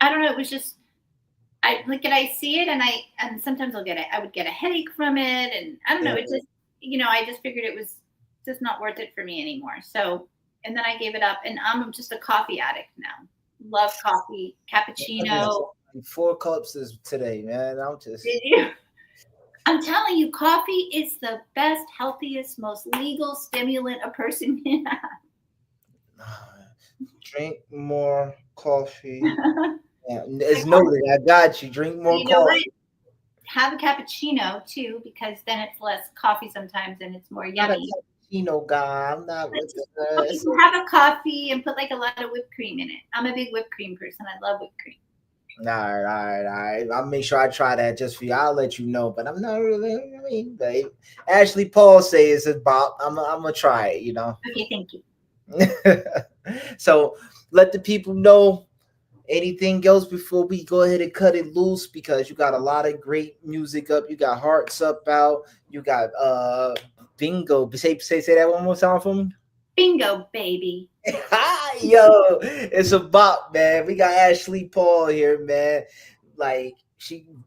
I don't know. It was just I see it and sometimes I would get a headache from it, and I don't know. It just I just figured it was just not worth it for me anymore. So and then I gave it up, and I'm just a coffee addict now. Love coffee, cappuccino.
4 cups is today, man. I'm just.
Did you? I'm telling you, coffee is the best, healthiest, most legal stimulant a person can have.
Drink more coffee. Yeah, it's noted. I got you. Drink more coffee.
Have a cappuccino too, because then it's less coffee sometimes, and it's more yummy.
Cappuccino guy. I'm not with
You can have a coffee and put like a lot of whipped cream in it. I'm a big whipped cream person. I love whipped cream.
All right. I'll make sure I try that just for you. I'll let you know, but I'm not really. I mean, babe. Ashley Paul says it's Bob. I'm gonna try it.
Okay, thank you.
So let the people know anything else before we go ahead and cut it loose, because you got a lot of great music up. You got Hearts Up out. You got Bingo. Say that one more time for me.
Bingo, baby.
Yo, it's a bop, man. We got Ashley Paul here, man. Like,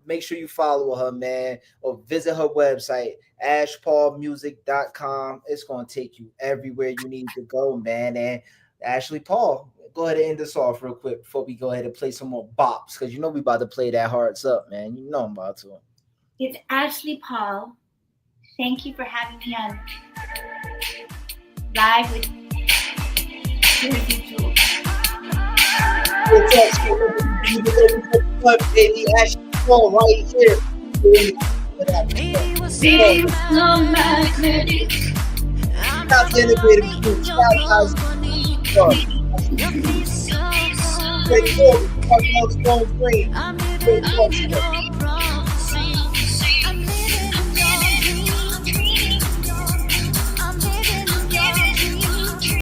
make sure you follow her, man, or visit her website, ashpaulmusic.com. It's gonna take you everywhere you need to go, man. And Ashley Paul, go ahead and end this off real quick before we go ahead and play some more bops, because we about to play that Hearts Up, man. You know I'm about to.
It's Ashley Paul. Thank you for having me on live with Jersey Jewel.
Baby, Ashley Paul right here.
Maybe we'll see
no magnetic.
Stop the integrated food. Straight forward. Green.
I'm living